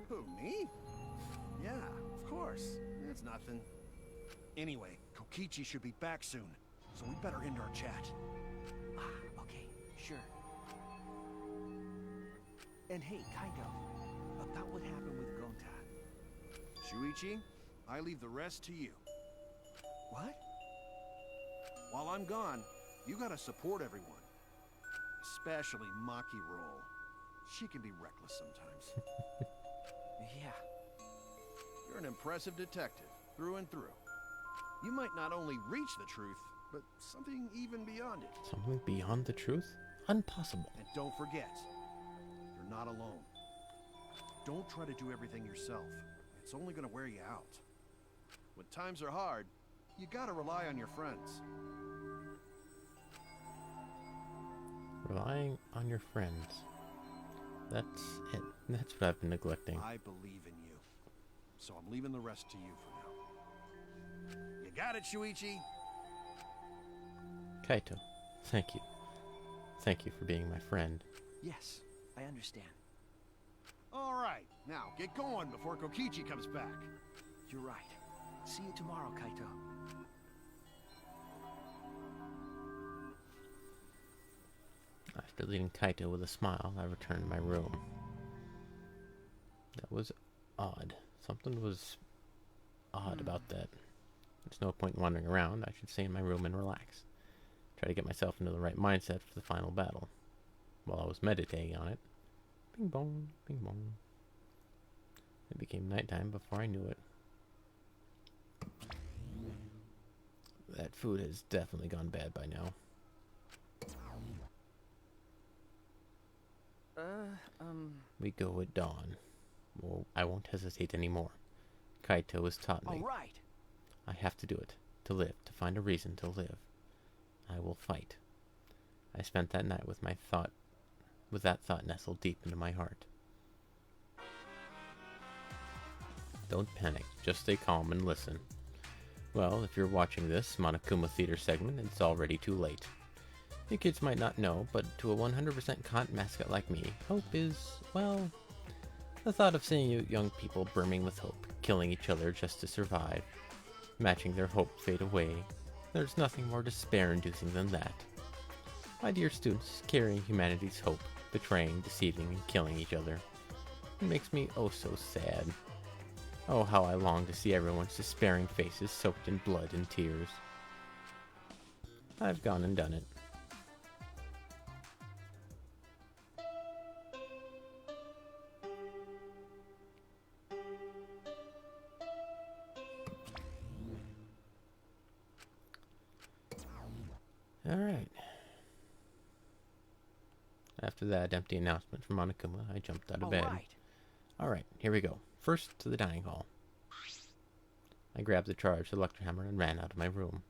Who, me? Yeah, of course. It's nothing. Anyway, Kokichi should be back soon, so we better end our chat. Okay, sure. And hey, Kaito, about what happened with Gonta. Shuichi, I leave the rest to you. What? While I'm gone, you gotta support everyone. Especially Maki Roll. She can be reckless sometimes. Yeah. You're an impressive detective, through and through. You might not only reach the truth, but something even beyond it. Something beyond the truth? Impossible. And don't forget, you're not alone. Don't try to do everything yourself. It's only gonna wear you out. When times are hard, you gotta rely on your friends. Relying on your friends. That's it. That's what I've been neglecting. I believe in you. So I'm leaving the rest to you for now. You got it, Shuichi? Kaito, thank you. Thank you for being my friend. Yes, I understand. All right, now get going before Kokichi comes back. You're right. See you tomorrow, Kaito. After leaving Kaito with a smile, I returned to my room. That was odd. Something was odd about that. There's no point in wandering around. I should stay in my room and relax. Try to get myself into the right mindset for the final battle. While I was meditating on it, bing bong, bing bong. It became nighttime before I knew it. That food has definitely gone bad by now. We go at dawn. Well, I won't hesitate anymore. Kaito has taught me. All right. I have to do it. To live. To find a reason to live. I will fight. I spent that night with that thought nestled deep into my heart. Don't panic. Just stay calm and listen. Well, if you're watching this Monokuma Theater segment, it's already too late. You kids might not know, but to a 100% cont mascot like me, hope is, well, the thought of seeing you young people brimming with hope, killing each other just to survive, matching their hope fade away, There's nothing more despair-inducing than that. My dear students, carrying humanity's hope, betraying, deceiving, and killing each other. It makes me oh so sad. Oh, how I long to see everyone's despairing faces soaked in blood and tears. I've gone and done it. Alright. After that empty announcement from Monokuma, I jumped out of bed. Alright, here we go. First to the dining hall. I grabbed the charged Electro Hammer and ran out of my room.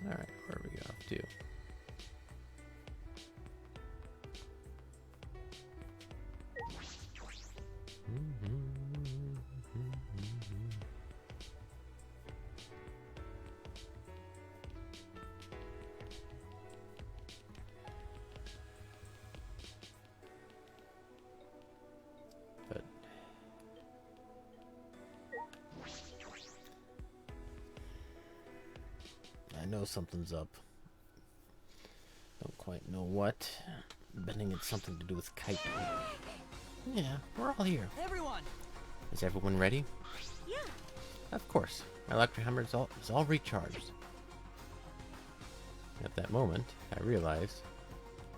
Alright, where are we off to? But I know something's up. Don't quite know what. Betting it's something to do with Kaito. Yeah, we're all here. Everyone! Is everyone ready? Yeah. Of course. My Electro Hammer is all recharged. At that moment, I realized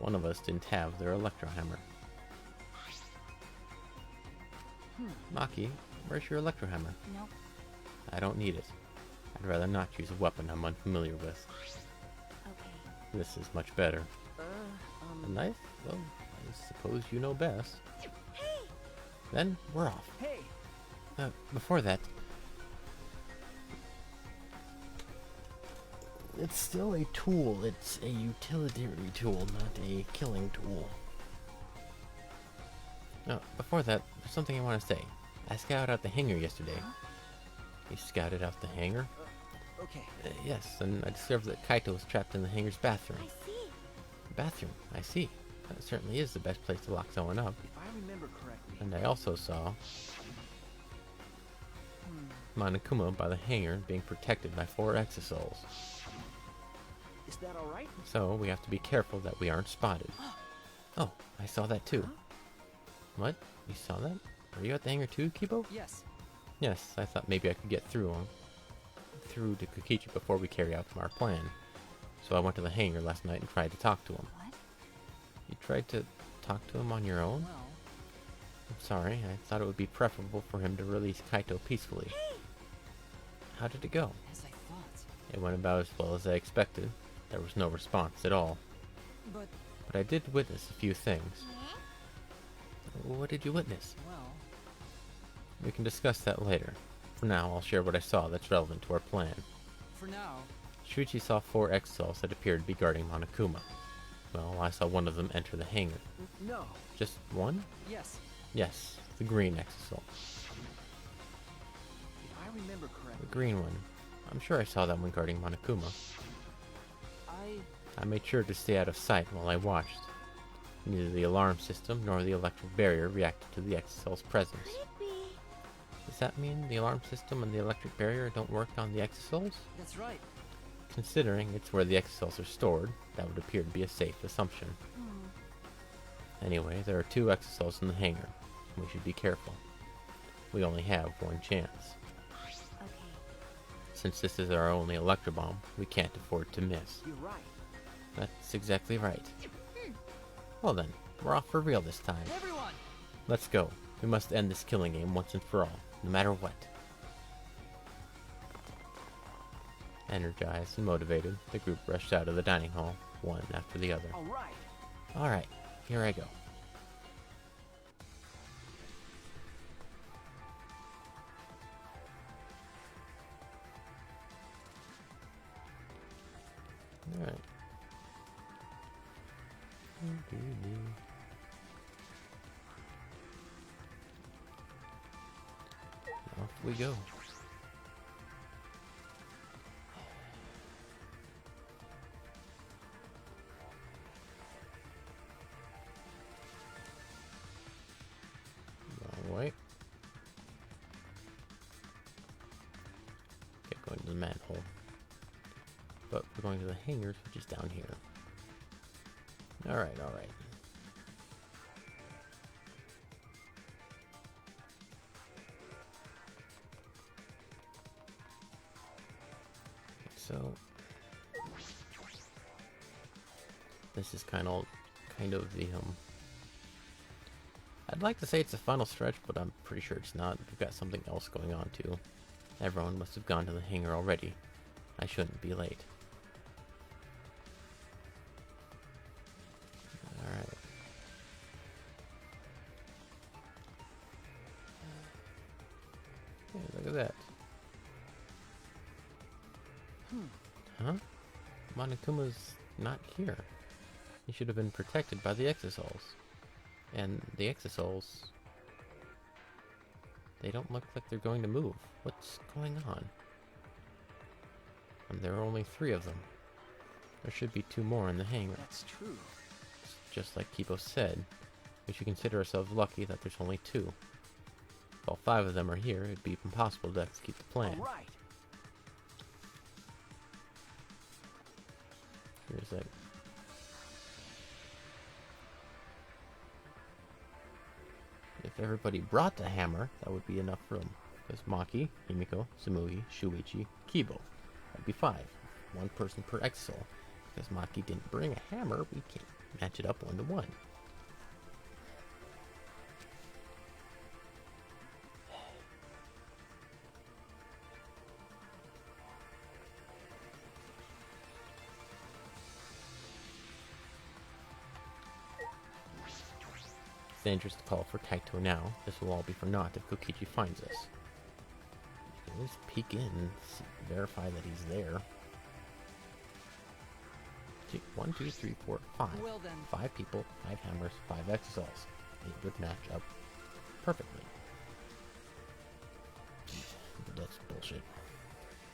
one of us didn't have their Electro Hammer. Maki, where's your Electro Hammer? Nope. I don't need it. I'd rather not use a weapon I'm unfamiliar with. Okay. This is much better. A knife? Well, I suppose you know best. Hey! Then, we're off. Hey! Before that... It's still a tool. It's a utilitarian tool, not a killing tool. No, before that, there's something I want to say. I scouted out the hangar yesterday. You scouted out the hangar? Okay. Yes, and I discovered that Kaito was trapped in the hangar's bathroom. I see. Bathroom, I see. That certainly is the best place to lock someone up. If I remember correctly... And I also saw Monokuma by the hangar being protected by 4 exosouls. Is that alright? So we have to be careful that we aren't spotted. Oh, I saw that too. What? You saw that? Were you at the hangar too, Kibo? Yes. Yes, I thought maybe I could get through to Kokichi before we carry out our plan. So I went to the hangar last night and tried to talk to him. What? You tried to talk to him on your own? Well, I'm sorry, I thought it would be preferable for him to release Kaito peacefully. How did it go? as I thought. It went about as well as I expected. There was no response at all. But, But I did witness a few things. What did you witness? well, We can discuss that later. For now, I'll share what I saw that's relevant to our plan. for now, Shuichi saw 4 exosols that appeared to be guarding Monokuma. Well, I saw one of them enter the hangar. No. Just one? yes. Yes, the green exosol. If I remember The correctly... green one. I'm sure I saw that one guarding Monokuma. I made sure to stay out of sight while I watched. Neither the alarm system nor the electric barrier reacted to the exosol's presence. Could it be? Does that mean the alarm system and the electric barrier don't work on the exosols? That's right. Considering it's where the exosols are stored, that would appear to be a safe assumption. Anyway, there are 2 exosols in the hangar. We should be careful. We only have one chance. Okay. Since this is our only Electro Bomb, we can't afford to miss. You're right. That's exactly right. Well then, we're off for real this time. Everyone! Let's go. We must end this killing game once and for all, no matter what. Energized and motivated, the group rushed out of the dining hall, one after the other. Alright. Alright, here I go. Alright. Off we go. way. Okay, going to the manhole. But we're going to the hangars, which is down here. Alright, alright. So this is kind of the I'd like to say it's the final stretch, but I'm pretty sure it's not. We've got something else going on too. Everyone must have gone to the hangar already. I shouldn't be late. Alright. Hey, look at that. Huh? Monokuma's not here. He should have been protected by the Exisouls. And the Exisouls, they don't look like they're going to move. What's going on? And there are only 3 of them. There should be 2 more in the hangar. That's true. Just like Kibo said, we should consider ourselves lucky that there's only 2. If all 5 of them are here, it'd be impossible to execute the plan. All right. Here's that. If everybody brought the hammer, that would be enough room. Because Maki, Himiko, Sumui, Shuichi, Kibo. That'd be 5. 1 person per Exisol. Because Maki didn't bring a hammer, we can't match it up 1-to-1. It's dangerous to call for Kaito now. This will all be for naught if Kokichi finds us. You can at least peek in and verify that he's there. 1, 2, 3, 4, 5. Well then. 5 people, 5 hammers, 5 Exisols. It would match up perfectly. But that's bullshit.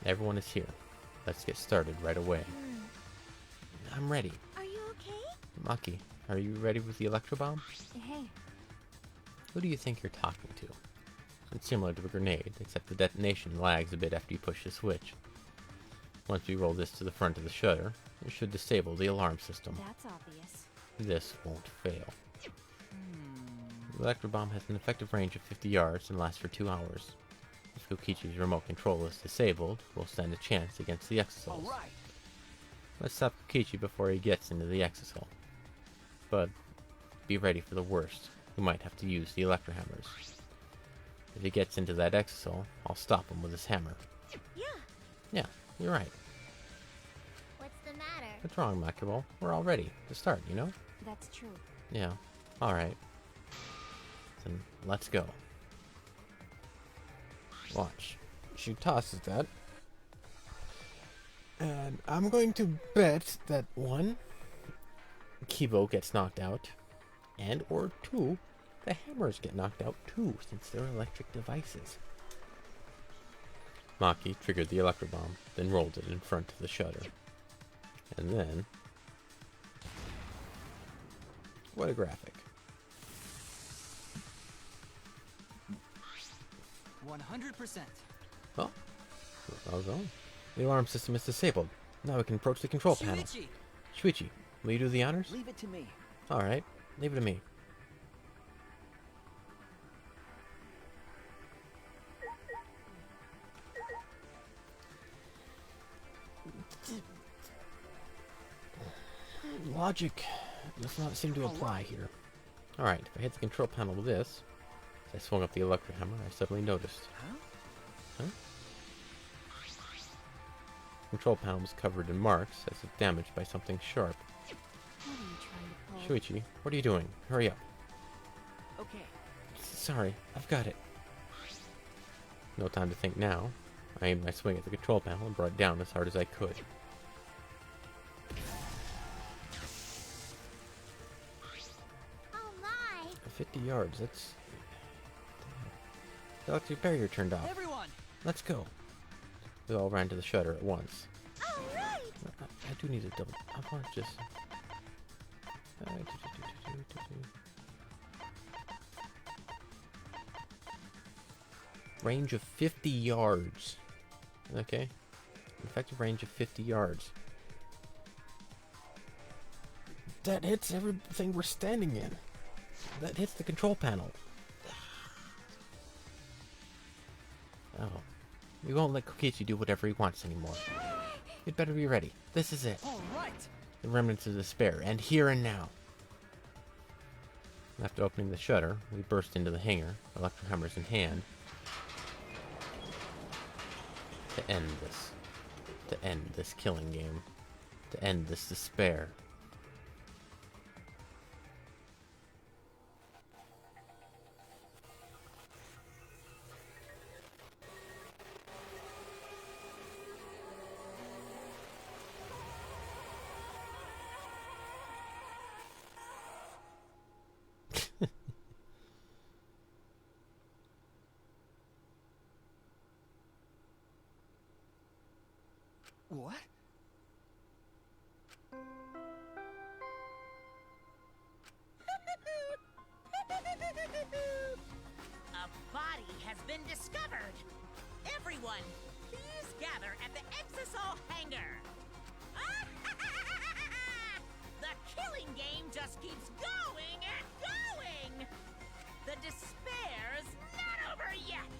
Everyone is here. Let's get started right away. I'm ready. Are you okay? Maki, are you ready with the Electro Bomb? Hey. Who do you think you're talking to? It's similar to a grenade, except the detonation lags a bit after you push the switch. Once we roll this to the front of the shutter, it should disable the alarm system. That's obvious. This won't fail. The Electro Bomb has an effective range of 50 yards and lasts for 2 hours. If Kokichi's remote control is disabled, we'll stand a chance against the Exisols. All right. Let's stop Kokichi before he gets into the Exisol. But be ready for the worst. We might have to use the Electro Hammers. If he gets into that Exisol, I'll stop him with his hammer. Yeah. Yeah, you're right. What's the matter? What's wrong, Makibol? We're all ready to start, you know? That's true. Yeah, alright. Then let's go. Watch. She tosses that. And I'm going to bet that 1, Kibo gets knocked out, and or 2, the hammers get knocked out too, since they're electric devices. Maki triggered the Electro Bomb, then rolled it in front of the shutter. And then... what a graphic. 100%. Oh, I was wrong. The alarm system is disabled. Now we can approach the control panel. Shuichi! Shuichi, will you do the honors? Leave it to me. Alright, leave it to me. Logic does not seem to apply here. Alright, if I hit the control panel with this, as I swung up the Electro Hammer, I suddenly noticed. Huh? Control panel was covered in marks, as if damaged by something sharp. What are you trying to pull? Shuichi, what are you doing? Hurry up. Okay. Sorry, I've got it. No time to think now. I aimed my swing at the control panel and brought it down as hard as I could. Oh my! 50 yards, that's... The electric barrier turned off. Everyone! Let's go. We all ran to the shutter at once. All right! I do need a double... I want to just... range of 50 yards. Okay? Effective range of 50 yards. That hits everything we're standing in. That hits the control panel. Oh. We won't let Kokichi do whatever he wants anymore. You'd better be ready. This is it. All right. The remnants of despair, and here and now. After opening the shutter, we burst into the hangar, Electro Hammers in hand, to end this. To end this killing game. To end this despair. What? A body has been discovered! Everyone, please gather at the Exisol hangar! The killing game just keeps going and going! The despair's not over yet!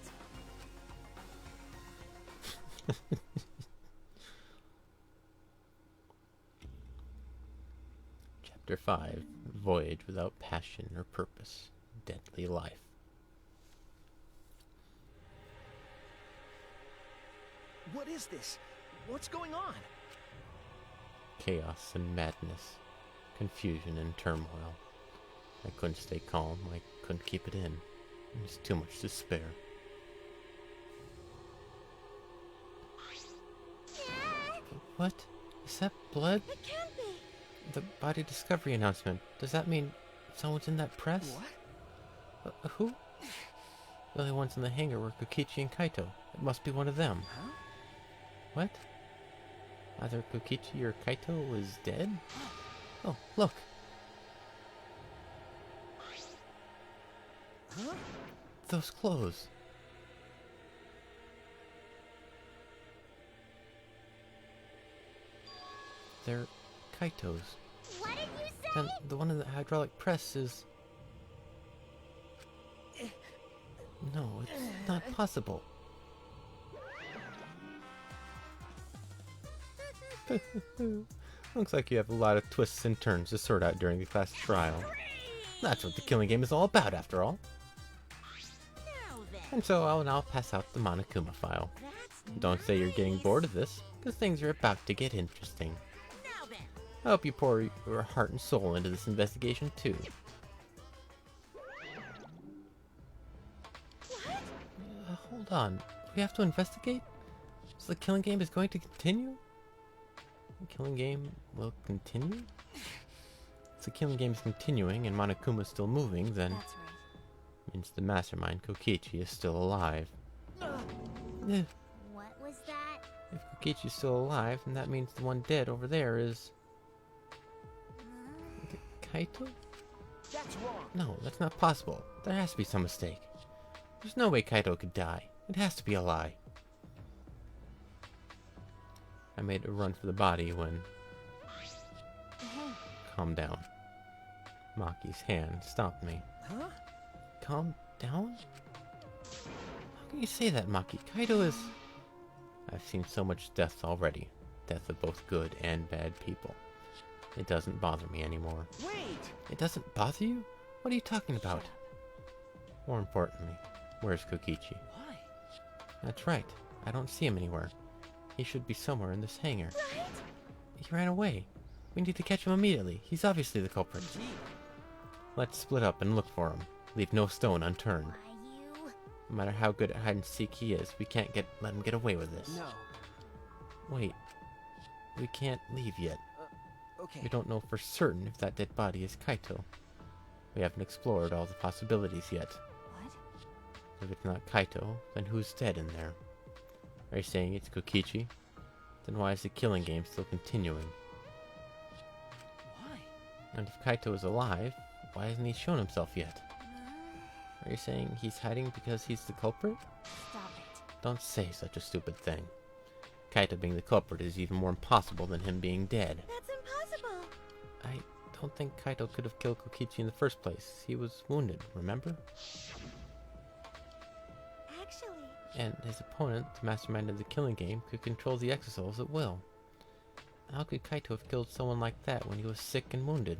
Chapter 5. Voyage without passion or purpose. Deadly life. What is this? What's going on? Chaos and madness. Confusion and turmoil. I couldn't stay calm. I couldn't keep it in. There's too much despair. What? Is that blood? It can't be. The body discovery announcement. Does that mean someone's in that press? What? Who? The only ones in the hangar were Kokichi and Kaito. It must be one of them. Huh? What? Either Kokichi or Kaito is dead? Oh, look! Huh? Those clothes! They're Kaito's. What did you say? And the one in the hydraulic press is... No, it's not possible. Looks like you have a lot of twists and turns to sort out during the class trial. That's what the killing game is all about, after all. Now then, And so I'll now pass out the Monokuma file. that's Don't say you're getting nice. bored of this, because things are about to get interesting. Now then, I hope you pour your heart and soul into this investigation, too. Hold on. We have to investigate? So the killing game is going to continue? The killing game will continue? If the killing game is continuing and Monokuma is still moving, then That's right. means the mastermind Kokichi is still alive. Eh, What was that? If Kokichi's still alive, then that means the one dead over there is... Kaito? That's wrong. No, that's not possible. There has to be some mistake. There's no way Kaito could die. It has to be a lie. I made a run for the body when... Hey, Calm down. Maki's hand stopped me. Huh? Calm down? How can you say that, Maki? Kaito is... I've seen so much death already. Death of both good and bad people. It doesn't bother me anymore. Wait! It doesn't bother you? What are you talking about? More importantly, where's Kokichi? Why? That's right. I don't see him anywhere. He should be somewhere in this hangar. Right? He ran away. We need to catch him immediately. He's obviously the culprit. Gee, Let's split up and look for him. Leave no stone unturned. Why you? No matter how good at hide and seek he is, we can't let him get away with this. no. Wait. We can't leave yet. Okay. We don't know for certain if that dead body is Kaito. We haven't explored all the possibilities yet. what? If it's not Kaito, then who's dead in there? Are you saying it's Kokichi? Then why is the killing game still continuing? Why? And if Kaito is alive, why hasn't he shown himself yet? Are you saying he's hiding because he's the culprit? Stop it. Don't say such a stupid thing. Kaito being the culprit is even more impossible than him being dead. That's impossible. I don't think Kaito could have killed Kokichi in the first place. He was wounded, remember? Actually, And his opponent, the mastermind of the killing game, could control the exosouls at will. How could Kaito have killed someone like that when he was sick and wounded?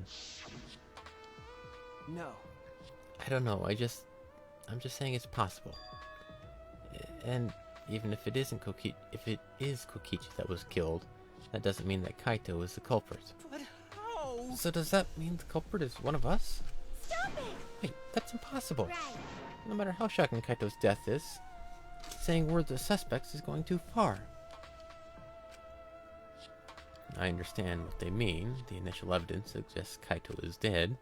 No. I don't know, I'm just saying it's possible. And even if it is Kokichi that was killed, that doesn't mean that Kaito is the culprit. But how? So does that mean the culprit is one of us? stop it! Wait, that's impossible. Right. No matter how shocking Kaito's death is, saying we're the suspects is going too far. I understand what they mean. The initial evidence suggests Kaito is dead,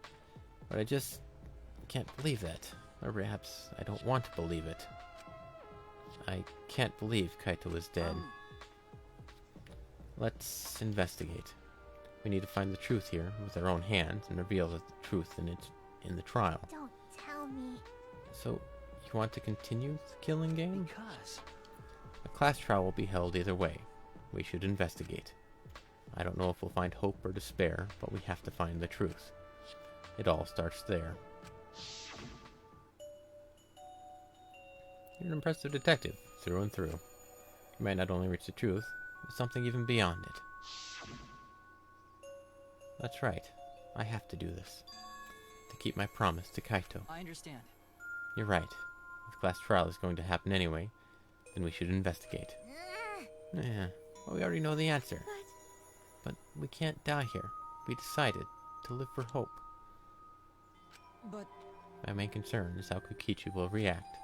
but I just can't believe that. Or perhaps I don't want to believe it. I can't believe Kaito is dead. Let's investigate. We need to find the truth here with our own hands and reveal the truth in the trial. Don't tell me. So, you want to continue the killing game? Because A class trial will be held either way. We should investigate. I don't know if we'll find hope or despair, but we have to find the truth. It all starts there. You're an impressive detective, through and through. You might not only reach the truth, but something even beyond it. That's right. I have to do this. To keep my promise to Kaito. I understand. You're right. If the class trial is going to happen anyway, then we should investigate. Yeah, well, we already know the answer. But we can't die here. We decided to live for hope. But My main concern is how Kokichi will react.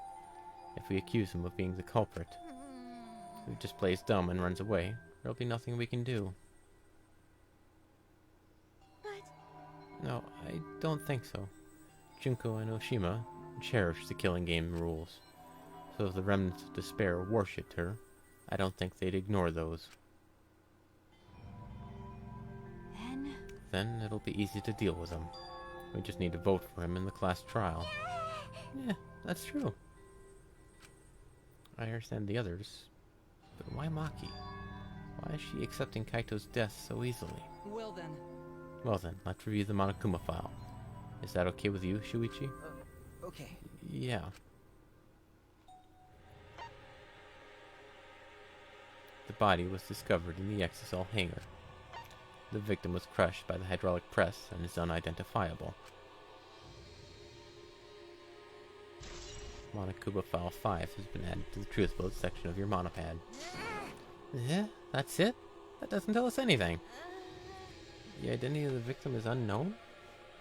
If we accuse him of being the culprit, if he just plays dumb and runs away, there'll be nothing we can do. But No, I don't think so. Junko and Oshima cherish the killing game rules. So if the remnants of despair worshipped her, I don't think they'd ignore those. Then it'll be easy to deal with him. We just need to vote for him in the class trial. Yeah, that's true. I understand the others, but why Maki? Why is she accepting Kaito's death so easily? well then, Well then, let's review the Monokuma file. Is that okay with you, Shuichi? okay. Yeah. The body was discovered in the exosol hangar. The victim was crushed by the hydraulic press and is unidentifiable. Monokuma File 5 has been added to the Truth Boat section of your monopad. Yeah, that's it? That doesn't tell us anything. The identity of the victim is unknown?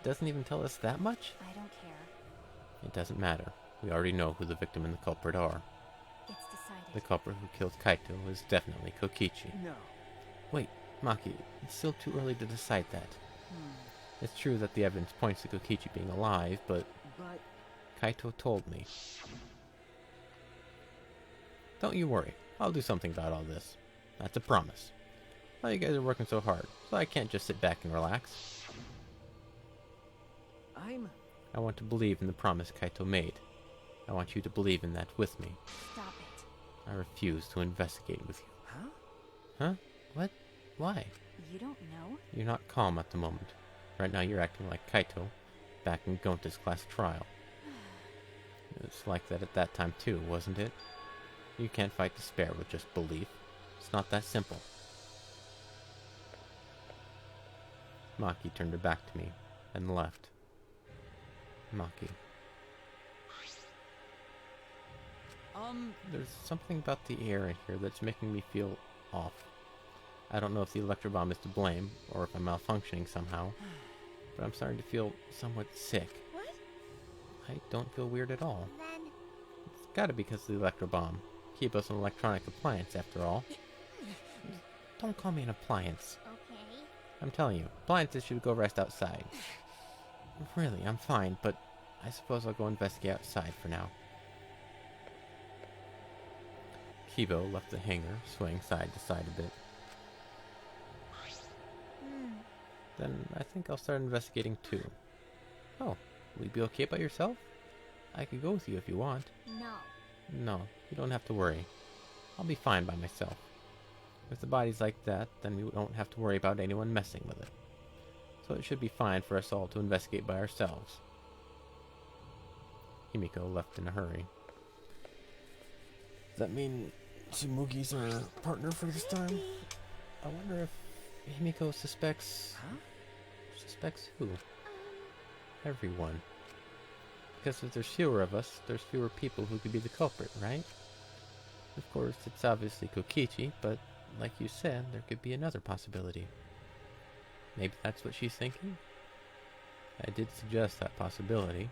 It doesn't even tell us that much? I don't care. It doesn't matter. We already know who the victim and the culprit are. It's decided. The culprit who killed Kaito is definitely Kokichi. No. Wait, Maki, it's still too early to decide that. It's true that the evidence points to Kokichi being alive, but But Kaito told me. Don't you worry, I'll do something about all this. That's a promise. Well, you guys are working so hard, so I can't just sit back and relax. I want to believe in the promise Kaito made. I want you to believe in that with me. Stop it. I refuse to investigate with you. Huh? Huh? What? Why? You don't know? You're not calm at the moment. Right now you're acting like Kaito, back in Gonta's class trial. It's like that at that time too, wasn't it? You can't fight despair with just belief. It's not that simple. Maki turned her back to me, and left. Maki. There's something about the air in here that's making me feel off. I don't know if the Electro Bomb is to blame, or if I'm malfunctioning somehow, but I'm starting to feel somewhat sick. what? I don't feel weird at all. Then It's gotta be because of the Electro Bomb. Keep us an electronic appliance, after all. Don't call me an appliance. okay. I'm telling you, appliances should go rest outside. Really, I'm fine, but I suppose I'll go investigate outside for now. Kibo left the hangar, swaying side to side a bit. Then I think I'll start investigating too. Oh, will you be okay by yourself? I could go with you if you want. No. No, you don't have to worry. I'll be fine by myself. If the body's like that, then we don't have to worry about anyone messing with it. So it should be fine for us all to investigate by ourselves. Himiko left in a hurry. Does that mean Tsumugi's our partner for this time? I wonder if Himiko suspects... Huh? Suspects who? Everyone. Because if there's fewer of us, there's fewer people who could be the culprit, right? Of course, it's obviously Kokichi, but like you said, there could be another possibility. Maybe that's what she's thinking? I did suggest that possibility.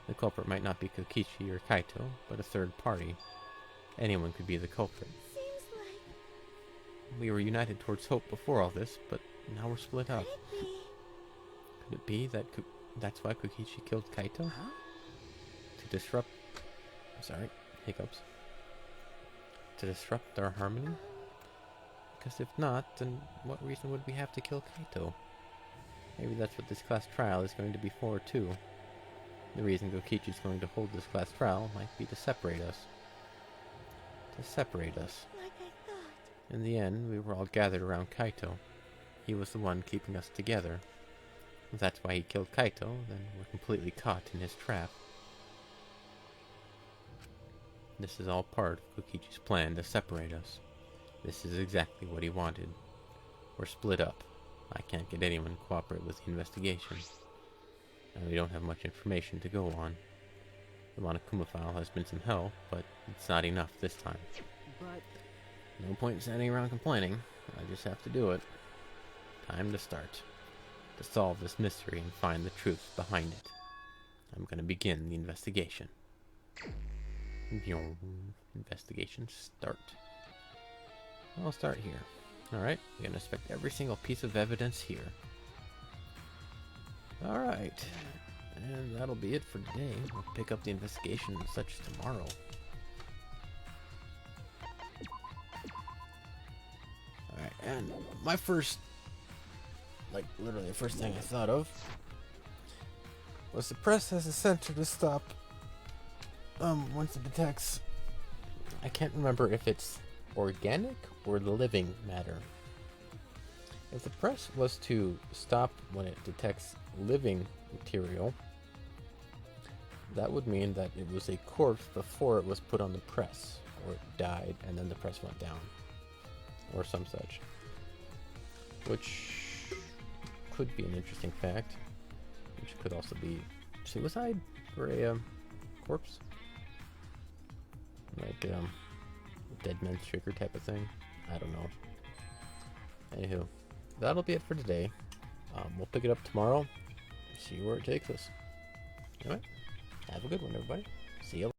The culprit might not be Kokichi or Kaito, but a third party. Anyone could be the culprit. Seems like We were united towards hope before all this, but now we're split up. Could it be that that's why Kokichi killed Kaito? Huh? To disrupt... Sorry, hiccups. To disrupt our harmony? Because if not, then what reason would we have to kill Kaito? Maybe that's what this class trial is going to be for, too. The reason Kokichi is going to hold this class trial might be to separate us. To separate us. like I thought. In the end, we were all gathered around Kaito. He was the one keeping us together. If that's why he killed Kaito, then we're completely caught in his trap. This is all part of Kokichi's plan to separate us. This is exactly what he wanted. We're split up. I can't get anyone to cooperate with the investigation. And we don't have much information to go on. The Monokuma file has been some help, but it's not enough this time. But No point in standing around complaining. I just have to do it. Time to start. To solve this mystery and find the truth behind it. I'm gonna begin the investigation. Investigation start. I'll start here. Alright, we're gonna inspect every single piece of evidence here. Alright. And that'll be it for today. We'll pick up the investigation and such tomorrow. Alright, and my first, like literally the first thing I thought of was the press has a sensor to stop once it detects, I can't remember if it's organic or living matter. If the press was to stop when it detects living material, that would mean that it was a corpse before it was put on the press, or it died and then the press went down, or some such. Which could be an interesting fact, which could also be suicide for a corpse, like dead man's trigger type of thing. I don't know. Anywho, that'll be it for today. We'll pick it up tomorrow, see where it takes us. Alright, have a good one, everybody. See you later.